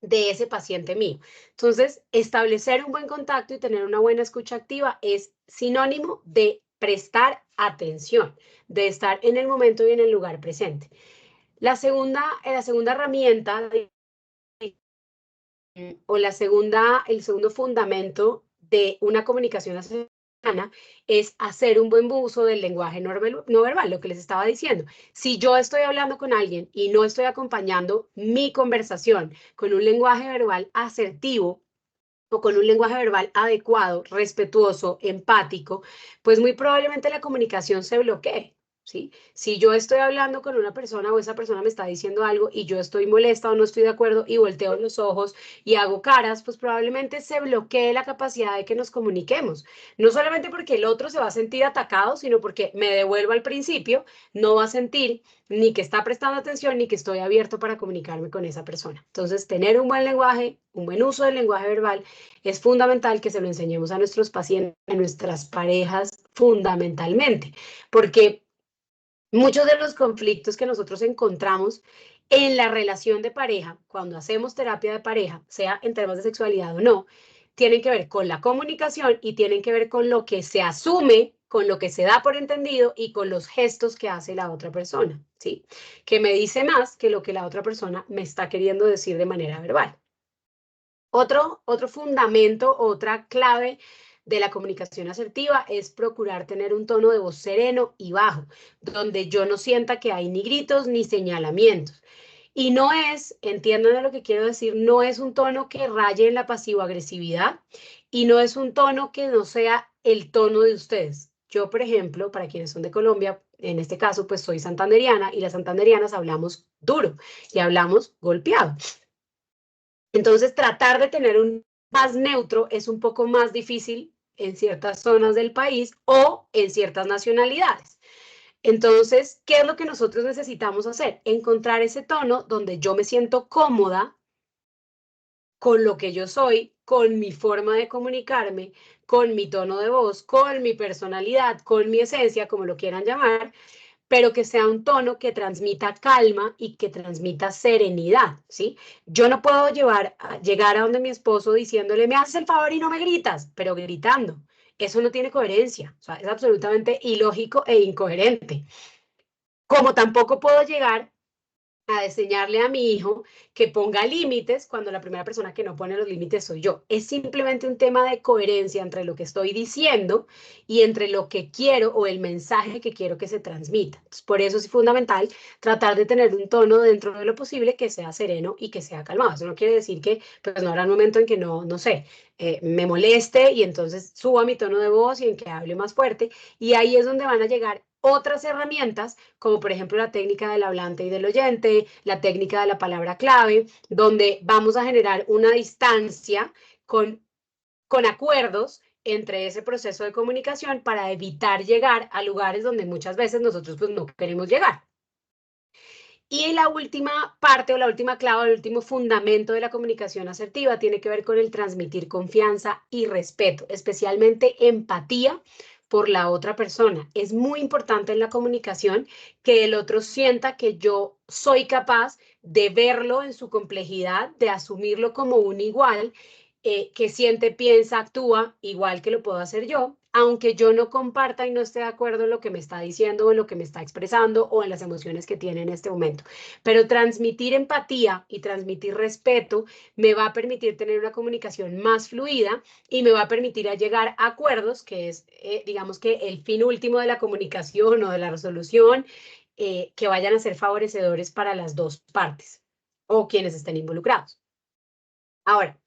Speaker 2: de ese paciente mío. Entonces, establecer un buen contacto y tener una buena escucha activa es sinónimo de prestar atención, de estar en el momento y en el lugar presente. La segunda herramienta el segundo fundamento de una comunicación asertiva es hacer un buen uso del lenguaje no verbal, lo que les estaba diciendo. Si yo estoy hablando con alguien y no estoy acompañando mi conversación con un lenguaje verbal asertivo o con un lenguaje verbal adecuado, respetuoso, empático, pues muy probablemente la comunicación se bloquee. ¿Sí? Si yo estoy hablando con una persona o esa persona me está diciendo algo y yo estoy molesta o no estoy de acuerdo y volteo los ojos y hago caras, pues probablemente se bloquee la capacidad de que nos comuniquemos. No solamente porque el otro se va a sentir atacado, sino porque me devuelvo al principio, no va a sentir ni que está prestando atención ni que estoy abierto para comunicarme con esa persona. Entonces, tener un buen lenguaje, un buen uso del lenguaje verbal es fundamental que se lo enseñemos a nuestros pacientes, a nuestras parejas, fundamentalmente, porque muchos de los conflictos que nosotros encontramos en la relación de pareja, cuando hacemos terapia de pareja, sea en temas de sexualidad o no, tienen que ver con la comunicación y tienen que ver con lo que se asume, con lo que se da por entendido y con los gestos que hace la otra persona, ¿sí? Que me dice más que lo que la otra persona me está queriendo decir de manera verbal. Otro fundamento, otra clave de la comunicación asertiva es procurar tener un tono de voz sereno y bajo, donde yo no sienta que hay ni gritos ni señalamientos. Y no es, entiendan lo que quiero decir, no es un tono que raye en la pasivo-agresividad y no es un tono que no sea el tono de ustedes. Yo, por ejemplo, para quienes son de Colombia, en este caso, pues soy santanderiana y las santanderianas hablamos duro y hablamos golpeado. Entonces, tratar de tener un más neutro es un poco más difícil en ciertas zonas del país o en ciertas nacionalidades. Entonces, ¿qué es lo que nosotros necesitamos hacer? Encontrar ese tono donde yo me siento cómoda con lo que yo soy, con mi forma de comunicarme, con mi tono de voz, con mi personalidad, con mi esencia, como lo quieran llamar, pero que sea un tono que transmita calma y que transmita serenidad, ¿sí? Yo no puedo llegar a donde mi esposo diciéndole, me haces el favor y no me gritas, pero gritando. Eso no tiene coherencia, o sea, es absolutamente ilógico e incoherente. Como tampoco puedo llegar a enseñarle a mi hijo que ponga límites cuando la primera persona que no pone los límites soy yo. Es simplemente un tema de coherencia entre lo que estoy diciendo y entre lo que quiero o el mensaje que quiero que se transmita. Entonces, por eso es fundamental tratar de tener un tono dentro de lo posible que sea sereno y que sea calmado. Eso no quiere decir que pues, no habrá un momento en que no sé, me moleste y entonces suba mi tono de voz y en que hable más fuerte. Y ahí es donde van a llegar otras herramientas, como por ejemplo la técnica del hablante y del oyente, la técnica de la palabra clave, donde vamos a generar una distancia con acuerdos entre ese proceso de comunicación para evitar llegar a lugares donde muchas veces nosotros pues no queremos llegar. Y la última parte o la última clave, el último fundamento de la comunicación asertiva tiene que ver con el transmitir confianza y respeto, especialmente empatía por la otra persona. Es muy importante en la comunicación que el otro sienta que yo soy capaz de verlo en su complejidad, de asumirlo como un igual, que siente, piensa, actúa igual que lo puedo hacer yo, aunque yo no comparta y no esté de acuerdo en lo que me está diciendo o en lo que me está expresando o en las emociones que tiene en este momento. Pero transmitir empatía y transmitir respeto me va a permitir tener una comunicación más fluida y me va a permitir llegar a acuerdos, que es, digamos que el fin último de la comunicación o de la resolución, que vayan a ser favorecedores para las dos partes o quienes estén involucrados. Ahora,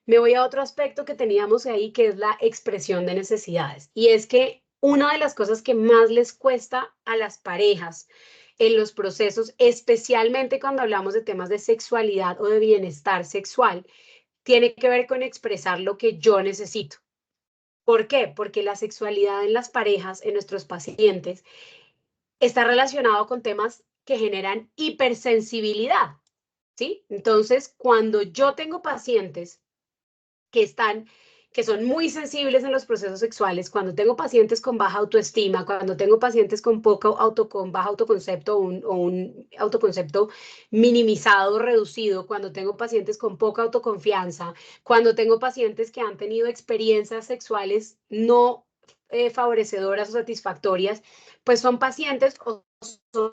Speaker 2: me voy a otro aspecto que teníamos ahí, que es la expresión de necesidades. Y es que una de las cosas que más les cuesta a las parejas en los procesos, especialmente cuando hablamos de temas de sexualidad o de bienestar sexual, tiene que ver con expresar lo que yo necesito. ¿Por qué? Porque la sexualidad en las parejas, en nuestros pacientes, está relacionado con temas que generan hipersensibilidad, ¿sí? Entonces, cuando yo tengo pacientes que están, que son muy sensibles en los procesos sexuales, cuando tengo pacientes con baja autoestima, cuando tengo pacientes con con bajo autoconcepto o un autoconcepto minimizado, reducido, cuando tengo pacientes con poca autoconfianza, cuando tengo pacientes que han tenido experiencias sexuales no favorecedoras o satisfactorias, pues son pacientes o son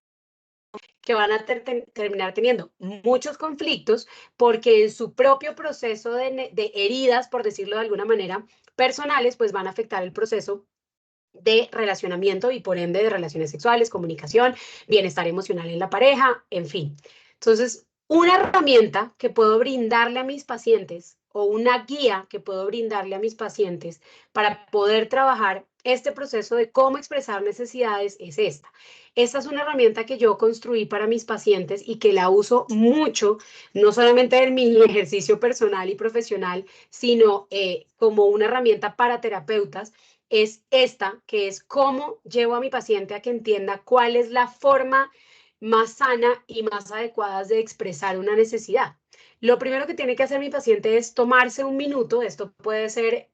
Speaker 2: que van a terminar teniendo muchos conflictos porque en su propio proceso de heridas, por decirlo de alguna manera, personales, pues van a afectar el proceso de relacionamiento y por ende de relaciones sexuales, comunicación, bienestar emocional en la pareja, en fin. Entonces, una herramienta que puedo brindarle a mis pacientes o una guía que puedo brindarle a mis pacientes para poder trabajar este proceso de cómo expresar necesidades es esta. Esta es una herramienta que yo construí para mis pacientes y que la uso mucho, no solamente en mi ejercicio personal y profesional, sino como una herramienta para terapeutas, es esta, que es cómo llevo a mi paciente a que entienda cuál es la forma más sana y más adecuada de expresar una necesidad. Lo primero que tiene que hacer mi paciente es tomarse un minuto, esto puede ser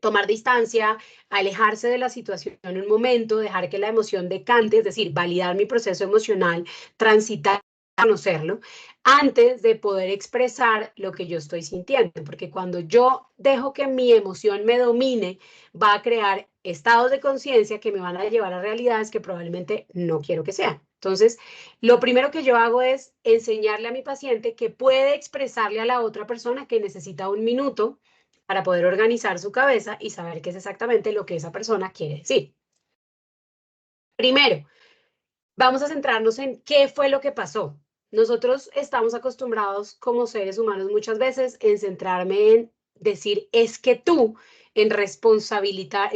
Speaker 2: tomar distancia, alejarse de la situación en un momento, dejar que la emoción decante, es decir, validar mi proceso emocional, transitar, conocerlo, antes de poder expresar lo que yo estoy sintiendo, porque cuando yo dejo que mi emoción me domine, va a crear estados de conciencia que me van a llevar a realidades que probablemente no quiero que sean. Entonces, lo primero que yo hago es enseñarle a mi paciente que puede expresarle a la otra persona que necesita un minuto para poder organizar su cabeza y saber qué es exactamente lo que esa persona quiere decir. Primero, vamos a centrarnos en qué fue lo que pasó. Nosotros estamos acostumbrados como seres humanos muchas veces en centrarme en decir es que tú, en responsabilizar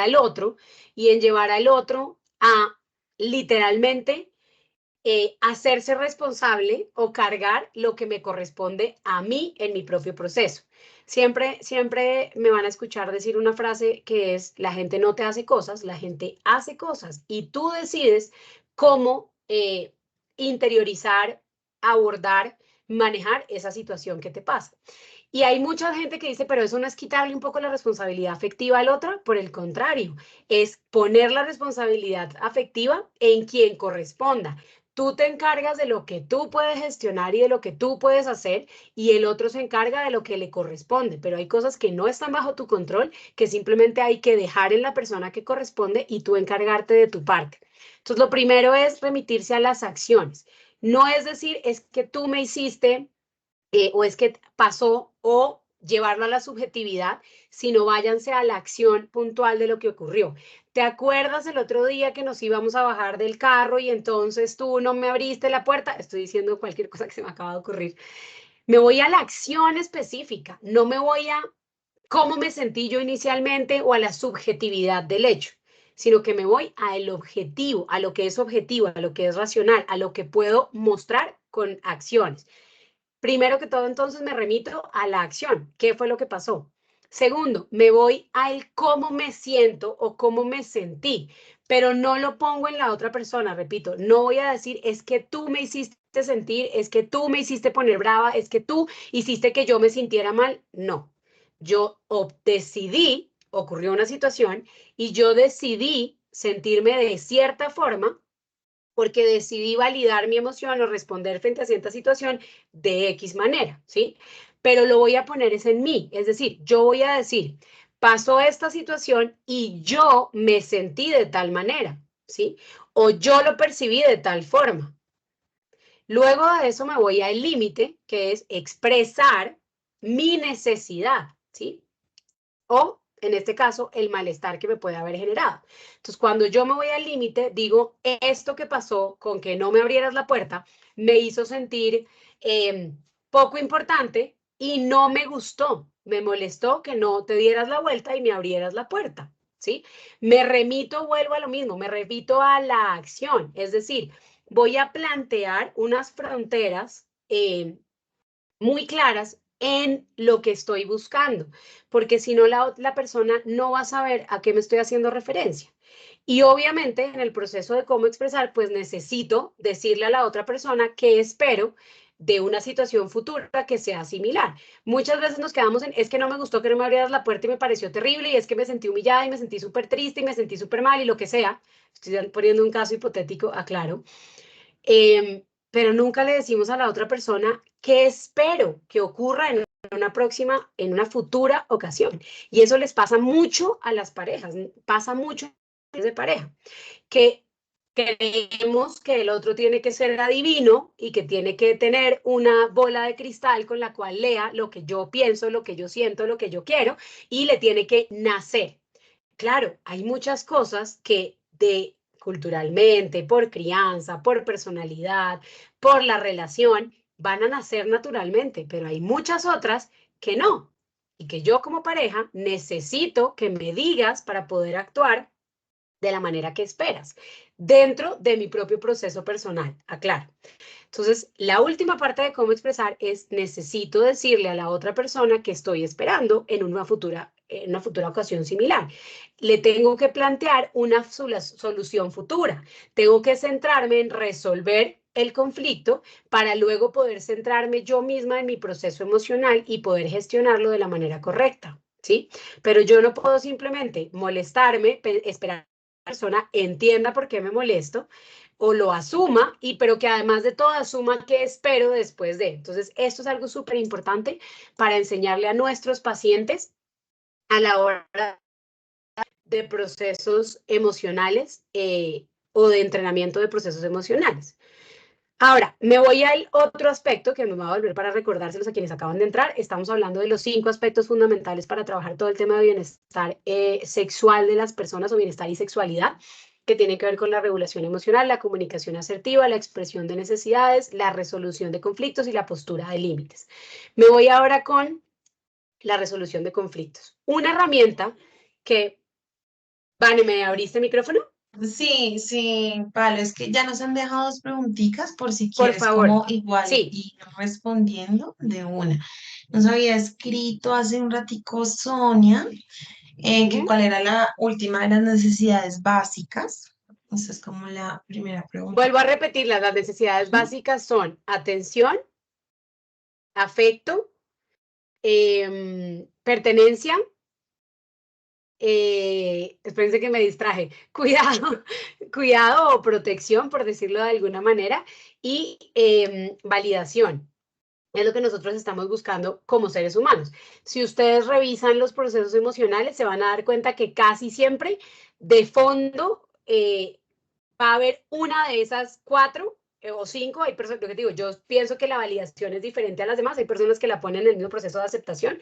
Speaker 2: al otro y en llevar al otro a literalmente hacerse responsable o cargar lo que me corresponde a mí en mi propio proceso. Siempre me van a escuchar decir una frase que es, la gente no te hace cosas, la gente hace cosas y tú decides cómo interiorizar, abordar, manejar esa situación que te pasa. Y hay mucha gente que dice, pero eso no es quitarle un poco la responsabilidad afectiva al otro, por el contrario, es poner la responsabilidad afectiva en quien corresponda. Tú te encargas de lo que tú puedes gestionar y de lo que tú puedes hacer y el otro se encarga de lo que le corresponde, pero hay cosas que no están bajo tu control, que simplemente hay que dejar en la persona que corresponde y tú encargarte de tu parte. Entonces, lo primero es remitirse a las acciones. No es decir, es que tú me hiciste o es que pasó o llevarlo a la subjetividad, sino váyanse a la acción puntual de lo que ocurrió. ¿Te acuerdas el otro día que nos íbamos a bajar del carro y entonces tú no me abriste la puerta? Estoy diciendo cualquier cosa que se me acaba de ocurrir. Me voy a la acción específica, no me voy a cómo me sentí yo inicialmente o a la subjetividad del hecho, sino que me voy al objetivo, a lo que es objetivo, a lo que es racional, a lo que puedo mostrar con acciones. Primero que todo, entonces me remito a la acción. ¿Qué fue lo que pasó? Segundo, me voy al cómo me siento o cómo me sentí, pero no lo pongo en la otra persona, repito, no voy a decir es que tú me hiciste sentir, es que tú me hiciste poner brava, es que tú hiciste que yo me sintiera mal. No, yo decidí, ocurrió una situación y yo decidí sentirme de cierta forma porque decidí validar mi emoción o responder frente a cierta situación de X manera, ¿sí? Pero lo voy a poner es en mí, es decir, yo voy a decir, pasó esta situación y yo me sentí de tal manera, ¿sí? O yo lo percibí de tal forma. Luego de eso me voy al límite, que es expresar mi necesidad, ¿sí? O, en este caso, el malestar que me puede haber generado. Entonces, cuando yo me voy al límite, digo, esto que pasó con que no me abrieras la puerta me hizo sentir poco importante, y no me gustó, me molestó que no te dieras la vuelta y me abrieras la puerta, ¿sí? Me remito, vuelvo a lo mismo, me remito a la acción, es decir, voy a plantear unas fronteras muy claras en lo que estoy buscando, porque si no la persona no va a saber a qué me estoy haciendo referencia. Y obviamente en el proceso de cómo expresar, pues necesito decirle a la otra persona qué espero de una situación futura que sea similar. Muchas veces nos quedamos en, es que no me gustó que no me abrieras la puerta y me pareció terrible, y es que me sentí humillada y me sentí súper triste y me sentí súper mal y lo que sea. Estoy poniendo un caso hipotético, aclaro. Pero nunca le decimos a la otra persona qué espero que ocurra en una próxima, en una futura ocasión. Y eso les pasa mucho a las parejas, pasa mucho de pareja, que creemos que el otro tiene que ser adivino y que tiene que tener una bola de cristal con la cual lea lo que yo pienso, lo que yo siento, lo que yo quiero, y le tiene que nacer. Claro, hay muchas cosas que de culturalmente, por crianza, por personalidad, por la relación, van a nacer naturalmente, pero hay muchas otras que no. Y que yo como pareja necesito que me digas para poder actuar de la manera que esperas, dentro de mi propio proceso personal, aclaro. Entonces, la última parte de cómo expresar es necesito decirle a la otra persona que estoy esperando en una futura ocasión similar. Le tengo que plantear una solución futura. Tengo que centrarme en resolver el conflicto para luego poder centrarme yo misma en mi proceso emocional y poder gestionarlo de la manera correcta, ¿sí? Pero yo no puedo simplemente molestarme, esperar que la persona entienda por qué me molesto o lo asuma, y pero que además de todo asuma qué espero después de. Entonces, esto es algo súper importante para enseñarle a nuestros pacientes a la hora de procesos emocionales o de entrenamiento de procesos emocionales. Ahora, me voy al otro aspecto que me va a volver para recordárselos a quienes acaban de entrar. Estamos hablando de los 5 aspectos fundamentales para trabajar todo el tema de bienestar sexual de las personas o bienestar y sexualidad, que tiene que ver con la regulación emocional, la comunicación asertiva, la expresión de necesidades, la resolución de conflictos y la postura de límites. Me voy ahora con la resolución de conflictos. Una herramienta que, Vane, ¿me abriste el micrófono?
Speaker 1: Sí, sí, Pablo, es que ya nos han dejado dos preguntitas por si
Speaker 2: Por
Speaker 1: quieres
Speaker 2: favor.
Speaker 1: como igual
Speaker 2: Sí.
Speaker 1: ir respondiendo de una. Nos había escrito hace un ratico Sonia que
Speaker 2: Ujú.
Speaker 1: cuál era la última de las necesidades básicas. Esa es como la primera pregunta.
Speaker 2: Vuelvo a repetirlas, las necesidades
Speaker 1: Ujú.
Speaker 2: básicas son atención, afecto, pertenencia, espérense que me distraje, cuidado, cuidado o protección, por decirlo de alguna manera, y validación. Es lo que nosotros estamos buscando como seres humanos. Si ustedes revisan los procesos emocionales, se van a dar cuenta que casi siempre de fondo va a haber una de esas 4 o 5. Hay personas, lo que digo, yo pienso que la validación es diferente a las demás. Hay personas que la ponen en el mismo proceso de aceptación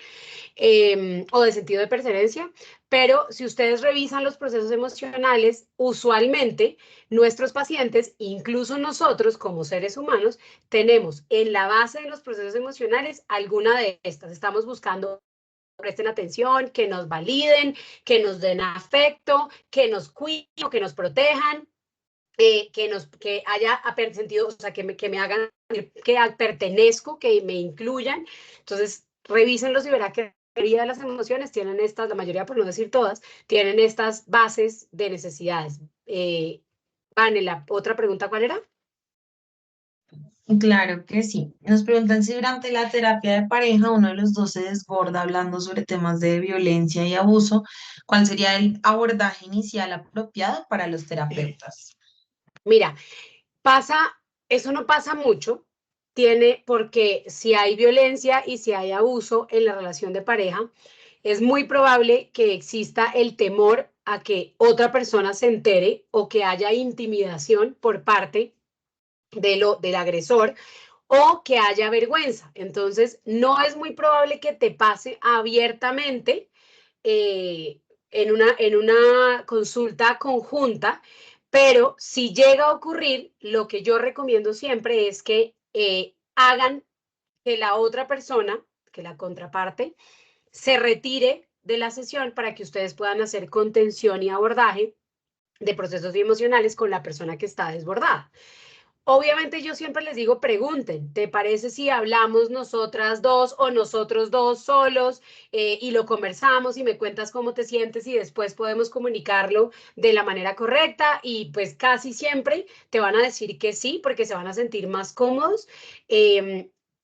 Speaker 2: o de sentido de pertenencia, pero si ustedes revisan los procesos emocionales, usualmente nuestros pacientes, incluso nosotros como seres humanos, tenemos en la base de los procesos emocionales alguna de estas. Estamos buscando presten atención, que nos validen, que nos den afecto, que nos cuiden, que nos protejan, que haya sentido, o sea, que me hagan que pertenezco, que me incluyan. Entonces, revísenlos y verá que la mayoría de las emociones tienen estas, la mayoría, por no decir todas, tienen estas bases de necesidades. Vane, la otra pregunta, ¿cuál era?
Speaker 1: Claro que sí. Nos preguntan si durante la terapia de pareja uno de los dos se desborda hablando sobre temas de violencia y abuso. ¿Cuál sería el abordaje inicial apropiado para los terapeutas?
Speaker 2: Mira, pasa, eso no pasa mucho, porque si hay violencia y si hay abuso en la relación de pareja, es muy probable que exista el temor a que otra persona se entere o que haya intimidación por parte del agresor o que haya vergüenza. Entonces, no es muy probable que te pase abiertamente eh, en una consulta conjunta, pero si llega a ocurrir, lo que yo recomiendo siempre es que hagan que la otra persona, que la contraparte se retire de la sesión para que ustedes puedan hacer contención y abordaje de procesos emocionales con la persona que está desbordada. Obviamente yo siempre les digo, pregunten, ¿te parece si hablamos nosotras dos o nosotros dos solos y lo conversamos y me cuentas cómo te sientes y después podemos comunicarlo de la manera correcta? Y pues casi siempre te van a decir que sí, porque se van a sentir más cómodos.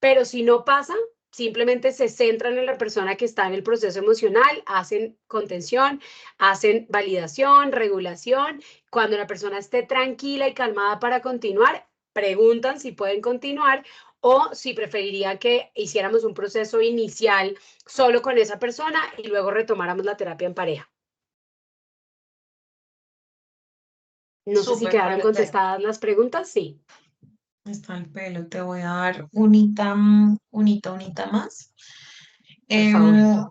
Speaker 2: Pero si no pasa, simplemente se centran en la persona que está en el proceso emocional, hacen contención, hacen validación, regulación. Cuando la persona esté tranquila y calmada para continuar, preguntan si pueden continuar o si preferirían que hiciéramos un proceso inicial solo con esa persona y luego retomáramos la terapia en pareja. No sé si
Speaker 1: Súper,
Speaker 2: quedaron
Speaker 1: pero
Speaker 2: contestadas las preguntas. Sí,
Speaker 1: está el pelo. Te voy a dar unita más.
Speaker 2: por favor.
Speaker 1: Em,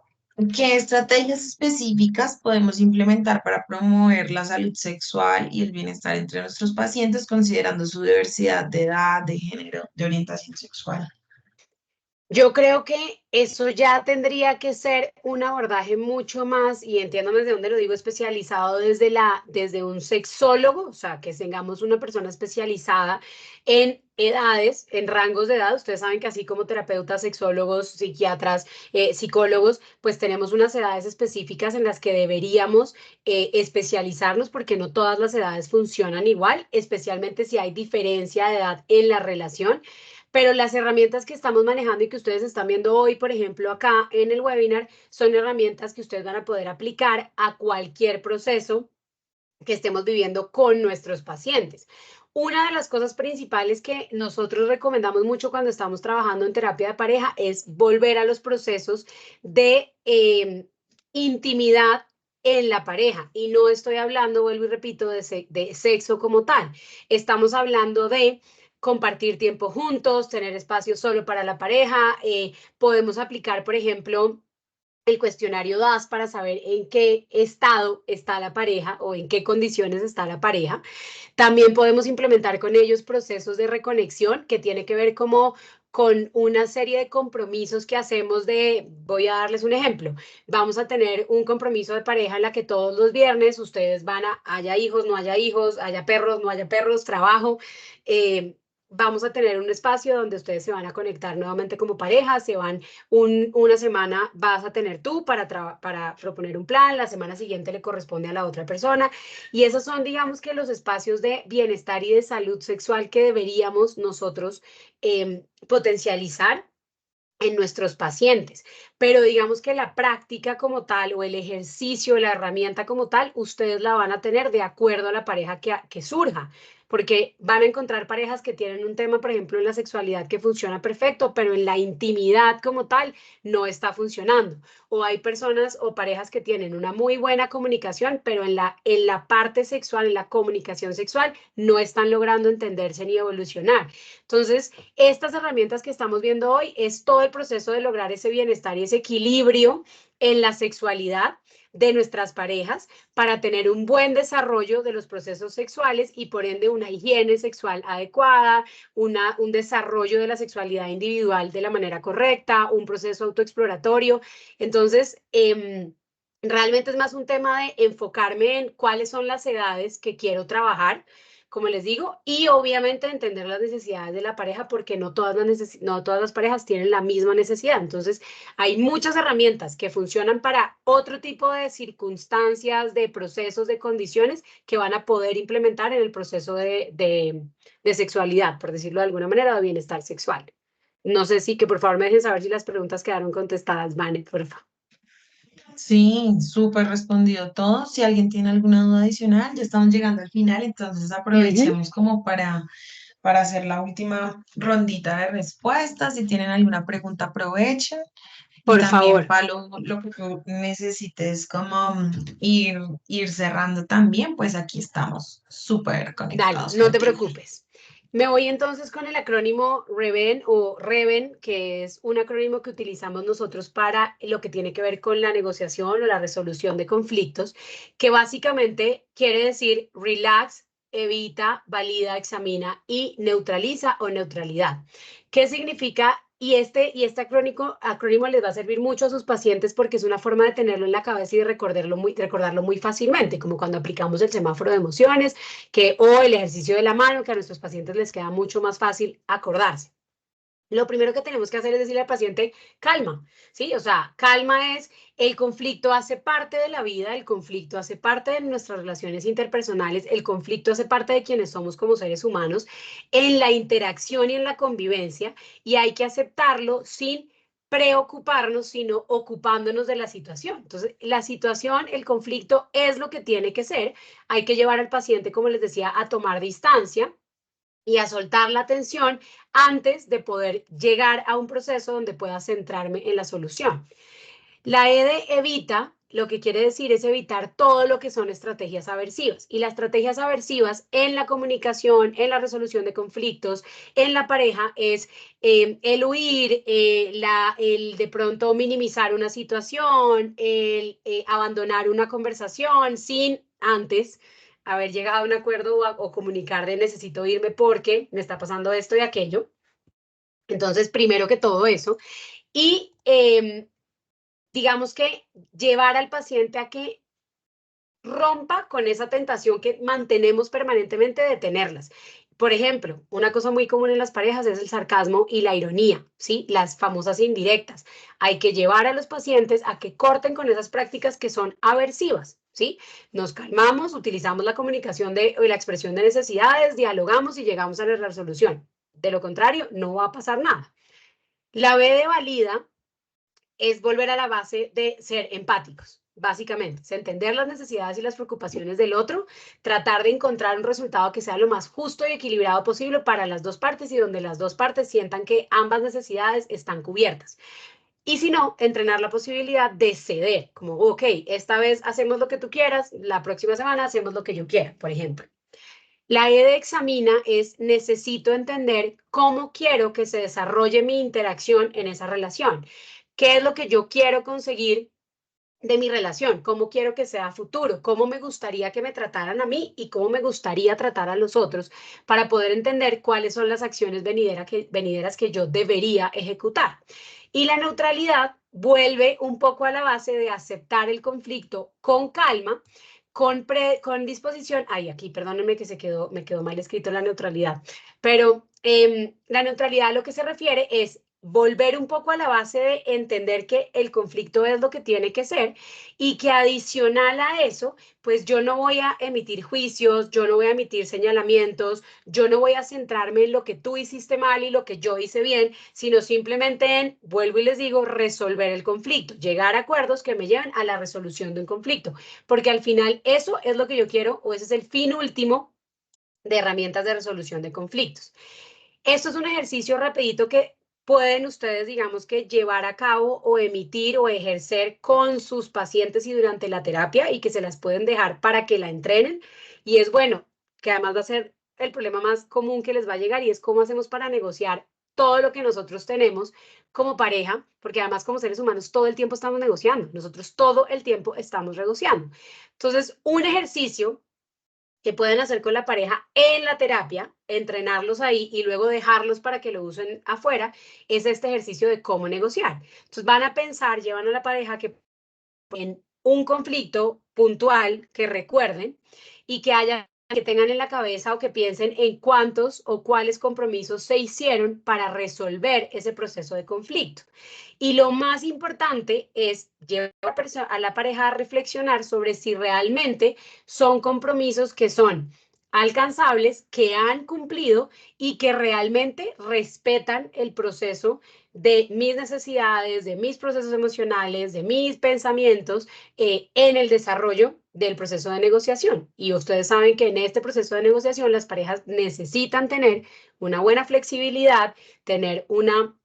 Speaker 1: ¿Qué estrategias específicas podemos implementar para promover la salud sexual y el bienestar entre nuestros pacientes, considerando su diversidad de edad, de género, de orientación sexual?
Speaker 2: Yo creo que eso ya tendría que ser un abordaje mucho más, y entiéndame desde dónde lo digo, especializado desde un sexólogo, o sea, que tengamos una persona especializada en edades, en rangos de edad. Ustedes saben que así como terapeutas, sexólogos, psiquiatras, psicólogos, pues tenemos unas edades específicas en las que deberíamos especializarnos porque no todas las edades funcionan igual, especialmente si hay diferencia de edad en la relación. Pero las herramientas que estamos manejando y que ustedes están viendo hoy, por ejemplo, acá en el webinar, son herramientas que ustedes van a poder aplicar a cualquier proceso que estemos viviendo con nuestros pacientes. Una de las cosas principales que nosotros recomendamos mucho cuando estamos trabajando en terapia de pareja es volver a los procesos de intimidad en la pareja. Y no estoy hablando, vuelvo y repito, de sexo como tal. Estamos hablando de compartir tiempo juntos, tener espacio solo para la pareja. Podemos aplicar, por ejemplo, el cuestionario DAS para saber en qué estado está la pareja o en qué condiciones está la pareja. También podemos implementar con ellos procesos de reconexión que tiene que ver como con una serie de compromisos que hacemos voy a darles un ejemplo, vamos a tener un compromiso de pareja en la que todos los viernes ustedes haya hijos, no haya hijos, haya perros, no haya perros, trabajo, eh, vamos a tener un espacio donde ustedes se van a conectar nuevamente como pareja, una semana vas a tener tú para proponer un plan, la semana siguiente le corresponde a la otra persona. Y esos son, digamos que los espacios de bienestar y de salud sexual que deberíamos nosotros potencializar en nuestros pacientes. Pero digamos que la práctica como tal o el ejercicio, la herramienta como tal, ustedes la van a tener de acuerdo a la pareja que surja. Porque van a encontrar parejas que tienen un tema, por ejemplo, en la sexualidad que funciona perfecto, pero en la intimidad como tal no está funcionando. O hay personas o parejas que tienen una muy buena comunicación, pero en la parte sexual, en la comunicación sexual, no están logrando entenderse ni evolucionar. Entonces, estas herramientas que estamos viendo hoy es todo el proceso de lograr ese bienestar y ese equilibrio en la sexualidad de nuestras parejas para tener un buen desarrollo de los procesos sexuales y por ende una higiene sexual adecuada, un desarrollo de la sexualidad individual de la manera correcta, un proceso autoexploratorio. Entonces, realmente es más un tema de enfocarme en cuáles son las edades que quiero trabajar, como les digo, y obviamente entender las necesidades de la pareja porque no todas las parejas tienen la misma necesidad. Entonces, hay muchas herramientas que funcionan para otro tipo de circunstancias, de procesos, de condiciones que van a poder implementar en el proceso de sexualidad, por decirlo de alguna manera, de bienestar sexual. No sé si que por favor me dejen saber si las preguntas quedaron contestadas, Vane, por favor.
Speaker 1: Sí, súper respondido todo. Si alguien tiene alguna duda adicional, ya estamos llegando al final, entonces
Speaker 2: Ujú.
Speaker 1: aprovechemos como para hacer la última rondita de respuestas. Si tienen alguna pregunta, aprovechen. Y
Speaker 2: Por
Speaker 1: también,
Speaker 2: favor.
Speaker 1: Palo, lo que tú necesites como ir cerrando también, pues aquí estamos súper
Speaker 2: Dale,
Speaker 1: conectados
Speaker 2: no te
Speaker 1: contigo.
Speaker 2: preocupes. Me voy entonces con el acrónimo REVEN o REVEN, que es un acrónimo que utilizamos nosotros para lo que tiene que ver con la negociación o la resolución de conflictos, que básicamente quiere decir relax, evita, valida, examina y neutraliza o neutralidad. ¿Qué significa Y este acrónimo les va a servir mucho a sus pacientes porque es una forma de tenerlo en la cabeza y de recordarlo muy fácilmente, como cuando aplicamos el semáforo de emociones, o el ejercicio de la mano, que a nuestros pacientes les queda mucho más fácil acordarse. Lo primero que tenemos que hacer es decirle al paciente, calma, ¿sí? O sea, calma es, el conflicto hace parte de la vida, el conflicto hace parte de nuestras relaciones interpersonales, el conflicto hace parte de quienes somos como seres humanos, en la interacción y en la convivencia, y hay que aceptarlo sin preocuparnos, sino ocupándonos de la situación. Entonces, la situación, el conflicto es lo que tiene que ser. Hay que llevar al paciente, como les decía, a tomar distancia y a soltar la tensión antes de poder llegar a un proceso donde pueda centrarme en la solución. La E de evita, lo que quiere decir es evitar todo lo que son estrategias aversivas. Y las estrategias aversivas en la comunicación, en la resolución de conflictos, en la pareja, es el huir, el de pronto minimizar una situación, el abandonar una conversación sin antes haber llegado a un acuerdo o comunicar de necesito irme porque me está pasando esto y aquello. Entonces, primero que todo eso. Y digamos que llevar al paciente a que rompa con esa tentación que mantenemos permanentemente de tenerlas. Por ejemplo, una cosa muy común en las parejas es el sarcasmo y la ironía, ¿sí? Las famosas indirectas. Hay que llevar a los pacientes a que corten con esas prácticas que son aversivas, ¿sí? Nos calmamos, utilizamos la comunicación o la expresión de necesidades, dialogamos y llegamos a la resolución. De lo contrario, no va a pasar nada. La B de valida es volver a la base de ser empáticos, básicamente, es entender las necesidades y las preocupaciones del otro, tratar de encontrar un resultado que sea lo más justo y equilibrado posible para las dos partes y donde las dos partes sientan que ambas necesidades están cubiertas. Y si no, entrenar la posibilidad de ceder, como, ok, esta vez hacemos lo que tú quieras, la próxima semana hacemos lo que yo quiera, por ejemplo. La E de examina es necesito entender cómo quiero que se desarrolle mi interacción en esa relación. ¿Qué es lo que yo quiero conseguir de mi relación? ¿Cómo quiero que sea futuro? ¿Cómo me gustaría que me trataran a mí y cómo me gustaría tratar a los otros para poder entender cuáles son las acciones venideras que yo debería ejecutar? Y la neutralidad vuelve un poco a la base de aceptar el conflicto con calma, con disposición. Ay, aquí, perdónenme que me quedó mal escrito la neutralidad, pero la neutralidad a lo que se refiere es volver un poco a la base de entender que el conflicto es lo que tiene que ser y que adicional a eso, pues yo no voy a emitir juicios, yo no voy a emitir señalamientos, yo no voy a centrarme en lo que tú hiciste mal y lo que yo hice bien, sino simplemente en, vuelvo y les digo, resolver el conflicto, llegar a acuerdos que me lleven a la resolución de un conflicto, porque al final eso es lo que yo quiero o ese es el fin último de herramientas de resolución de conflictos. Esto es un ejercicio rapidito que pueden ustedes, digamos que llevar a cabo o emitir o ejercer con sus pacientes y durante la terapia y que se las pueden dejar para que la entrenen. Y es bueno, que además va a ser el problema más común que les va a llegar y es cómo hacemos para negociar todo lo que nosotros tenemos como pareja, porque además como seres humanos todo el tiempo estamos negociando, nosotros todo el tiempo estamos negociando. Entonces, un ejercicio que pueden hacer con la pareja en la terapia, entrenarlos ahí y luego dejarlos para que lo usen afuera, es este ejercicio de cómo negociar. Entonces van a pensar, llevan a la pareja que en un conflicto puntual que recuerden y que tengan en la cabeza o que piensen en cuántos o cuáles compromisos se hicieron para resolver ese proceso de conflicto. Y lo más importante es llevar a la pareja a reflexionar sobre si realmente son compromisos que son alcanzables, que han cumplido y que realmente respetan el proceso de mis necesidades, de mis procesos emocionales, de mis pensamientos en el desarrollo del proceso de negociación. Y ustedes saben que en este proceso de negociación las parejas necesitan tener una buena flexibilidad, tener una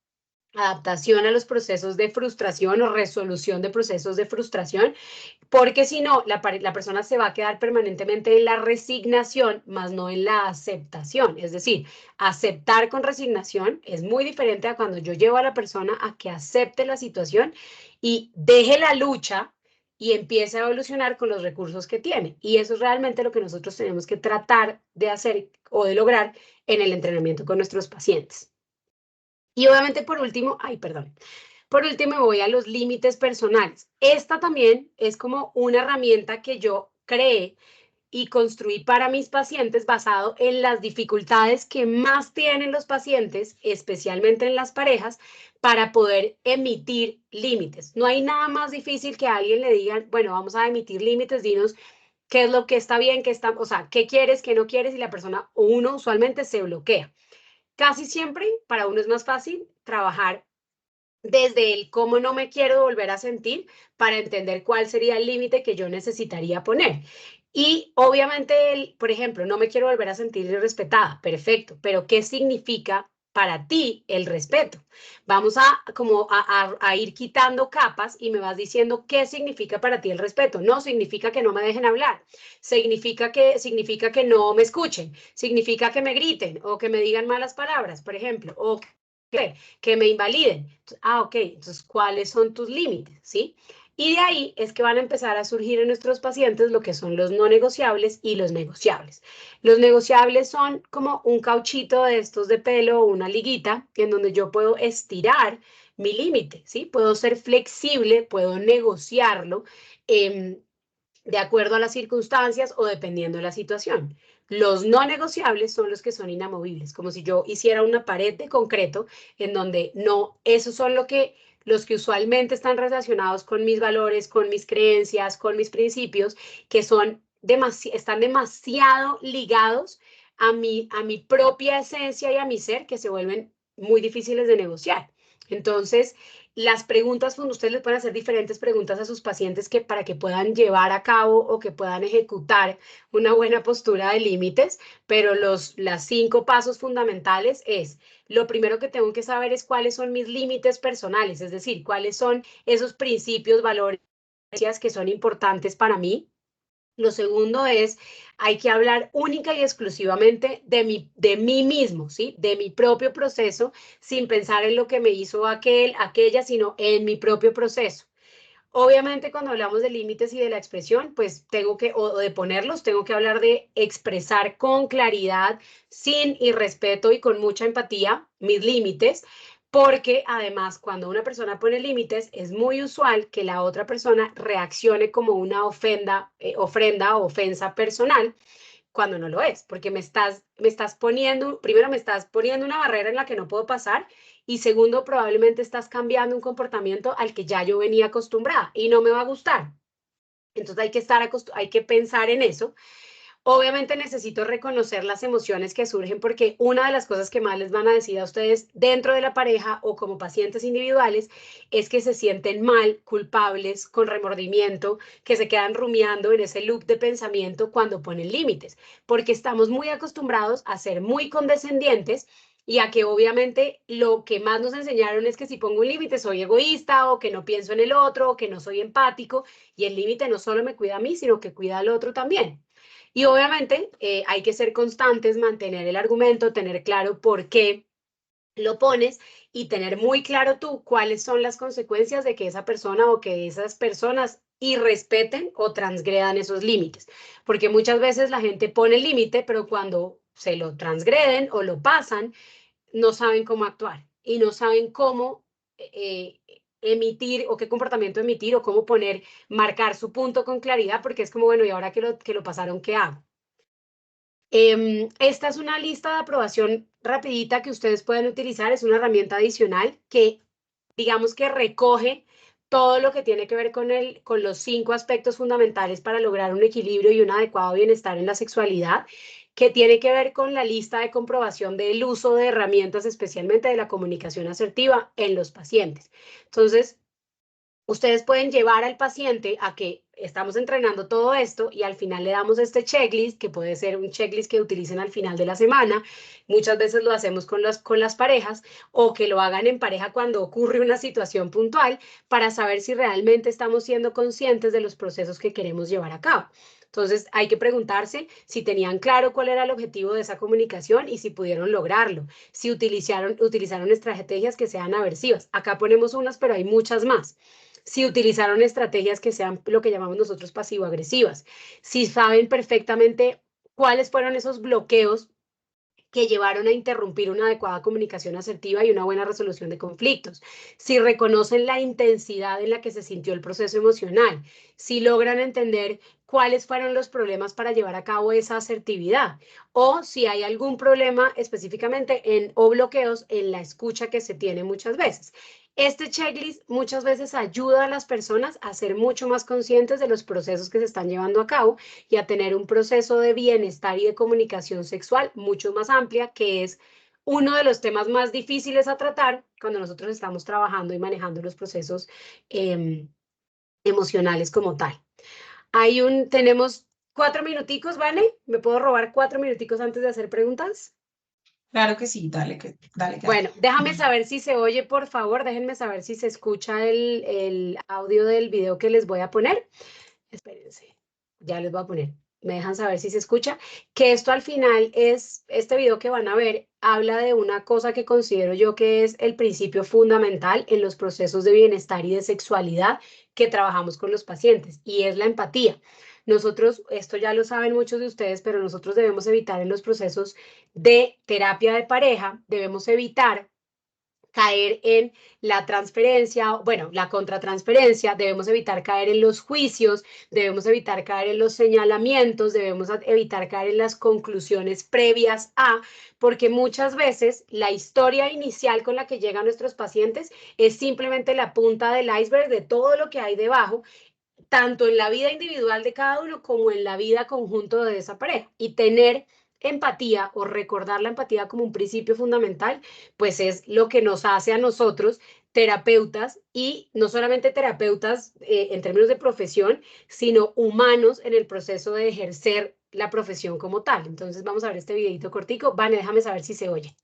Speaker 2: adaptación a los procesos de frustración o resolución de procesos de frustración, porque si no, la persona se va a quedar permanentemente en la resignación, más no en la aceptación. Es decir, aceptar con resignación es muy diferente a cuando yo llevo a la persona a que acepte la situación y deje la lucha y empiece a evolucionar con los recursos que tiene. Y eso es realmente lo que nosotros tenemos que tratar de hacer o de lograr en el entrenamiento con nuestros pacientes. Y obviamente por último, ay, perdón, por último voy a los límites personales. Esta también es como una herramienta que yo creé y construí para mis pacientes basado en las dificultades que más tienen los pacientes, especialmente en las parejas, para poder emitir límites. No hay nada más difícil que a alguien le digan, bueno, vamos a emitir límites, dinos qué es lo que está bien, qué está, o sea, qué quieres, qué no quieres, y la persona o uno usualmente se bloquea. Casi siempre para uno es más fácil trabajar desde el cómo no me quiero volver a sentir para entender cuál sería el límite que yo necesitaría poner. Y obviamente, por ejemplo, no me quiero volver a sentir irrespetada, perfecto, pero ¿qué significa para ti el respeto? Vamos a como a ir quitando capas y me vas diciendo qué significa para ti el respeto. No significa que no me dejen hablar, significa que no me escuchen, significa que me griten o que me digan malas palabras, por ejemplo, o que me invaliden. Ok, entonces, ¿cuáles son tus límites? ¿Sí? Y de ahí es que van a empezar a surgir en nuestros pacientes lo que son los no negociables y los negociables. Los negociables son como un cauchito de estos de pelo o una liguita en donde yo puedo estirar mi límite, ¿sí? Puedo ser flexible, puedo negociarlo. De acuerdo a las circunstancias o dependiendo de la situación. Los no negociables son los que son inamovibles, como si yo hiciera una pared de concreto en donde no, esos son los que usualmente están relacionados con mis valores, con mis creencias, con mis principios, que están demasiado ligados a mi propia esencia y a mi ser, que se vuelven muy difíciles de negociar. Entonces, las preguntas, pues ustedes les pueden hacer diferentes preguntas a sus pacientes para que puedan llevar a cabo o que puedan ejecutar una buena postura de límites, pero las 5 pasos fundamentales es, lo primero que tengo que saber es cuáles son mis límites personales, es decir, cuáles son esos principios, valores que son importantes para mí. Lo segundo es, hay que hablar única y exclusivamente de mí mismo, ¿sí? De mi propio proceso, sin pensar en lo que me hizo aquella, sino en mi propio proceso. Obviamente, cuando hablamos de límites y de la expresión, pues o de ponerlos, tengo que hablar de expresar con claridad, sin irrespeto y con mucha empatía mis límites, porque además cuando una persona pone límites es muy usual que la otra persona reaccione como una ofrenda o ofensa personal cuando no lo es, porque me estás poniendo, primero me estás poniendo una barrera en la que no puedo pasar y segundo, probablemente estás cambiando un comportamiento al que ya yo venía acostumbrada y no me va a gustar. Entonces hay que pensar en eso. Obviamente necesito reconocer las emociones que surgen porque una de las cosas que más les van a decir a ustedes dentro de la pareja o como pacientes individuales es que se sienten mal, culpables, con remordimiento, que se quedan rumiando en ese loop de pensamiento cuando ponen límites, porque estamos muy acostumbrados a ser muy condescendientes y a que obviamente lo que más nos enseñaron es que si pongo un límite soy egoísta o que no pienso en el otro o que no soy empático y el límite no solo me cuida a mí, sino que cuida al otro también. Y obviamente hay que ser constantes, mantener el argumento, tener claro por qué lo pones y tener muy claro tú cuáles son las consecuencias de que esa persona o que esas personas irrespeten o transgredan esos límites. Porque muchas veces la gente pone el límite, pero cuando se lo transgreden o lo pasan, no saben cómo actuar y no saben cómo emitir o qué comportamiento emitir o cómo marcar su punto con claridad, porque es como, bueno, y ahora que lo pasaron, ¿qué hago? Esta es una lista de aprobación rapidita que ustedes pueden utilizar, es una herramienta adicional que digamos que recoge todo lo que tiene que ver con los 5 aspectos fundamentales para lograr un equilibrio y un adecuado bienestar en la sexualidad, que tiene que ver con la lista de comprobación del uso de herramientas, especialmente de la comunicación asertiva en los pacientes. Entonces, ustedes pueden llevar al paciente a que estamos entrenando todo esto y al final le damos este checklist, que puede ser un checklist que utilicen al final de la semana. Muchas veces lo hacemos con las parejas o que lo hagan en pareja cuando ocurre una situación puntual para saber si realmente estamos siendo conscientes de los procesos que queremos llevar a cabo. Entonces hay que preguntarse si tenían claro cuál era el objetivo de esa comunicación y si pudieron lograrlo, si utilizaron estrategias que sean aversivas. Acá ponemos unas, pero hay muchas más. Si utilizaron estrategias que sean lo que llamamos nosotros pasivo-agresivas, si saben perfectamente cuáles fueron esos bloqueos que llevaron a interrumpir una adecuada comunicación asertiva y una buena resolución de conflictos, si reconocen la intensidad en la que se sintió el proceso emocional, si logran entender cuáles fueron los problemas para llevar a cabo esa asertividad, o si hay algún problema específicamente o bloqueos en la escucha que se tiene muchas veces. Este checklist muchas veces ayuda a las personas a ser mucho más conscientes de los procesos que se están llevando a cabo y a tener un proceso de bienestar y de comunicación sexual mucho más amplia, que es uno de los temas más difíciles a tratar cuando nosotros estamos trabajando y manejando los procesos emocionales como tal. Tenemos 4 minuticos, ¿vale? ¿Me puedo robar 4 minuticos antes de hacer preguntas?
Speaker 1: Claro que sí, dale, dale,
Speaker 2: Bueno,
Speaker 1: Kate.
Speaker 2: déjame saber si se oye, por favor, déjenme saber si se escucha el audio del video que les voy a poner. Espérense, ya les voy a poner. Me dejan saber si se escucha. Que esto al final es, este video que van a ver, habla de una cosa que considero yo que es el principio fundamental en los procesos de bienestar y de sexualidad que trabajamos con los pacientes, y es la empatía. Nosotros, esto ya lo saben muchos de ustedes, pero nosotros debemos evitar en los procesos de terapia de pareja, debemos evitar caer en la transferencia, bueno, la contratransferencia, debemos evitar caer en los juicios, debemos evitar caer en los señalamientos, debemos evitar caer en las conclusiones previas a, porque muchas veces la historia inicial con la que llegan nuestros pacientes es simplemente la punta del iceberg de todo lo que hay debajo, tanto en la vida individual de cada uno como en la vida conjunto de esa pareja. Y tener empatía o recordar la empatía como un principio fundamental, pues es lo que nos hace a nosotros terapeutas, y no solamente terapeutas en términos de profesión, sino humanos en el proceso de ejercer la profesión como tal. Entonces vamos a ver este videito cortico. Vane, déjame saber si se oye.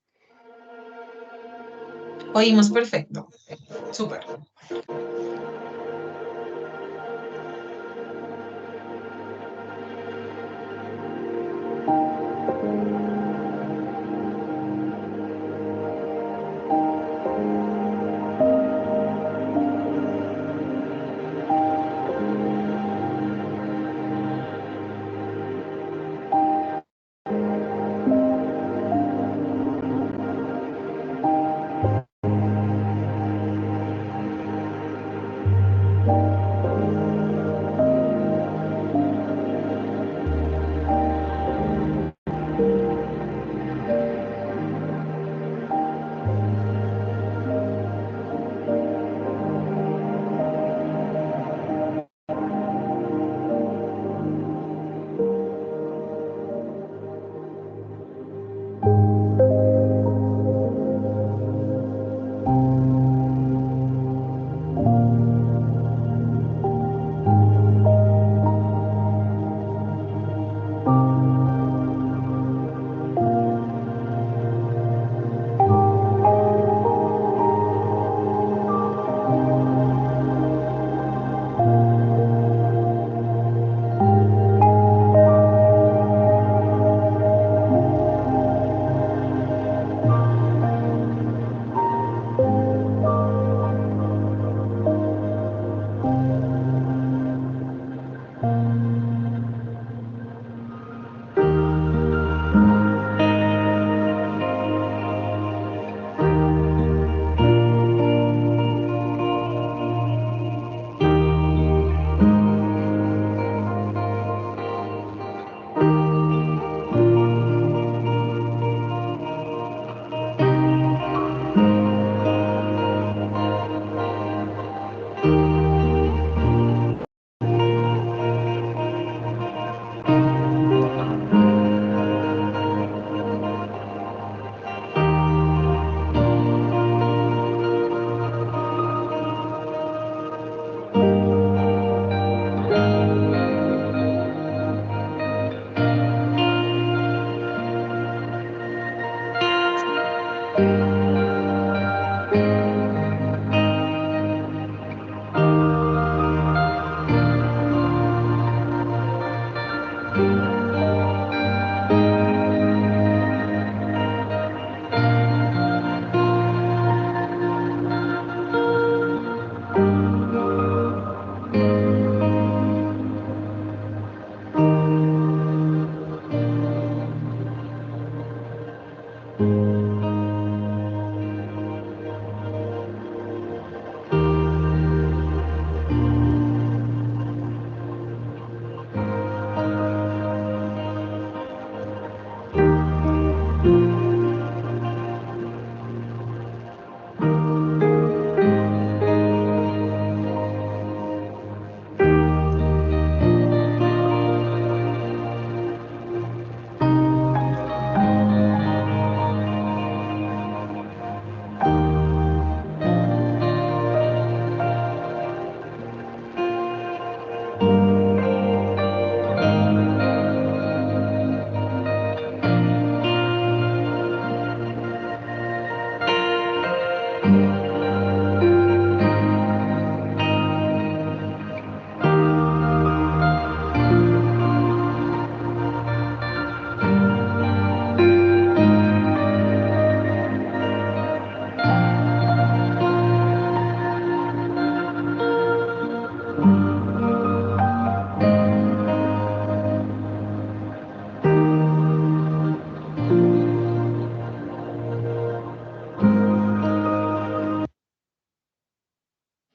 Speaker 1: Oímos perfecto. Súper.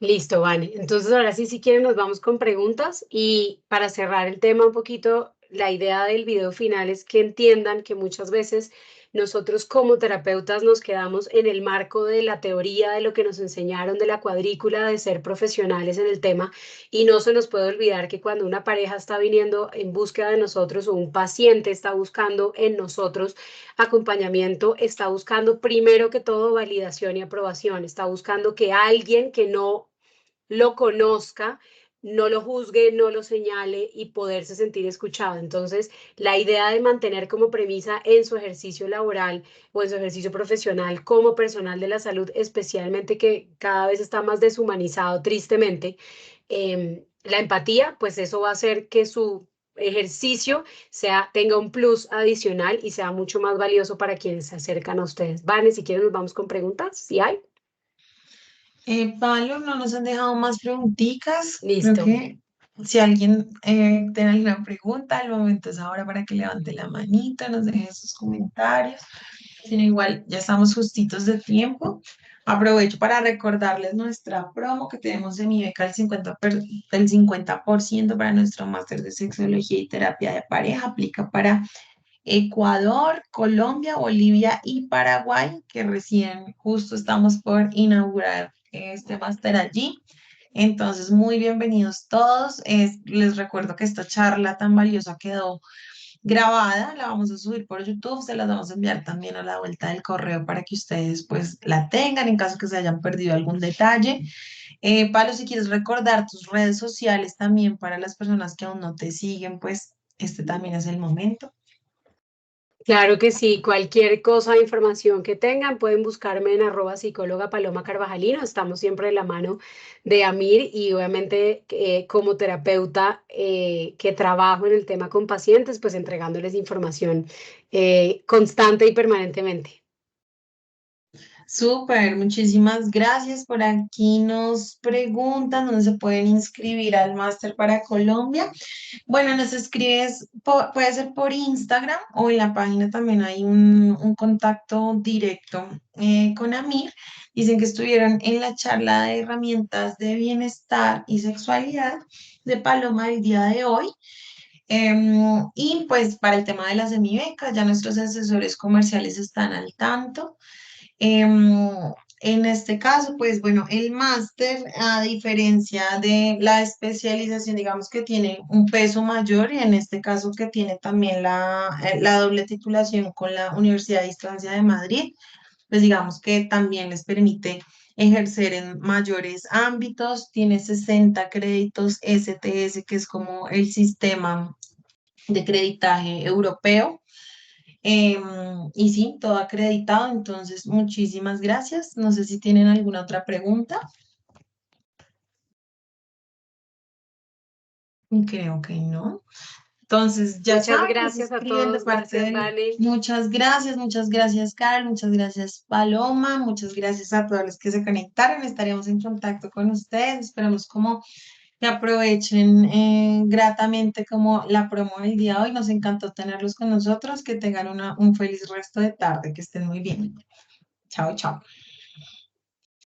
Speaker 2: Listo, vale. Entonces, ahora sí, si quieren, nos vamos con preguntas y para cerrar el tema un poquito, la idea del video final es que entiendan que muchas veces nosotros como terapeutas nos quedamos en el marco de la teoría de lo que nos enseñaron de la cuadrícula de ser profesionales en el tema y no se nos puede olvidar que cuando una pareja está viniendo en búsqueda de nosotros o un paciente está buscando en nosotros acompañamiento, está buscando primero que todo validación y aprobación, está buscando que alguien que no lo conozca, no lo juzgue, no lo señale y poderse sentir escuchado. Entonces, la idea de mantener como premisa en su ejercicio laboral o en su ejercicio profesional como personal de la salud, especialmente que cada vez está más deshumanizado, tristemente, la empatía, pues eso va a hacer que su ejercicio tenga un plus adicional y sea mucho más valioso para quienes se acercan a ustedes. Vale, si quieren nos vamos con preguntas, si hay.
Speaker 1: Pablo, no nos han dejado más preguntitas. Creo
Speaker 2: Listo.
Speaker 1: que si alguien tiene alguna pregunta, el momento es ahora para que levante la manita, nos deje sus comentarios. Sino igual, ya estamos justitos de tiempo. Aprovecho para recordarles nuestra promo que tenemos de mi beca del 50% para nuestro máster de sexología y terapia de pareja. Aplica para Ecuador, Colombia, Bolivia y Paraguay, que recién justo estamos por inaugurar este máster allí. Entonces, muy bienvenidos todos. Les recuerdo que esta charla tan valiosa quedó grabada, la vamos a subir por YouTube, se las vamos a enviar también a la vuelta del correo para que ustedes pues la tengan en caso que se hayan perdido algún detalle. Pablo, si quieres recordar tus redes sociales también para las personas que aún no te siguen, pues este también es el momento.
Speaker 2: Claro que sí, cualquier cosa, información que tengan, pueden buscarme en @psicóloga Paloma Carvajalino. Estamos siempre de la mano de Amir y obviamente como terapeuta que trabajo en el tema con pacientes, pues entregándoles información constante y permanentemente.
Speaker 1: Súper, muchísimas gracias. Por aquí nos preguntan dónde se pueden inscribir al máster para Colombia. Bueno, nos escribes, puede ser por Instagram o en la página también hay un contacto directo con Amir. Dicen que estuvieron en la charla de herramientas de bienestar y sexualidad de Paloma el día de hoy. Y pues para el tema de las semibecas, ya nuestros asesores comerciales están al tanto. Em, en este caso, pues bueno, el máster, a diferencia de la especialización, digamos que tiene un peso mayor y en este caso que tiene también la doble titulación con la Universidad de Distancia de Madrid, pues digamos que también les permite ejercer en mayores ámbitos, tiene 60 créditos STS, que es como el sistema de creditaje europeo. Y sí, todo acreditado, entonces muchísimas gracias. No sé si tienen alguna otra pregunta. Creo que no. Entonces, ya
Speaker 2: Muchas
Speaker 1: saben, nos
Speaker 2: gracias a
Speaker 1: escriben de
Speaker 2: todos,
Speaker 1: parte
Speaker 2: gracias,
Speaker 1: del...
Speaker 2: Vane.
Speaker 1: Muchas gracias, Carol, muchas gracias, Paloma, muchas gracias a todos los que se conectaron. Estaremos en contacto con ustedes. Esperamos como que aprovechen gratamente como la promo del día de hoy. Nos encantó tenerlos con nosotros. Que tengan un feliz resto de tarde, que estén muy bien. Chao, chao.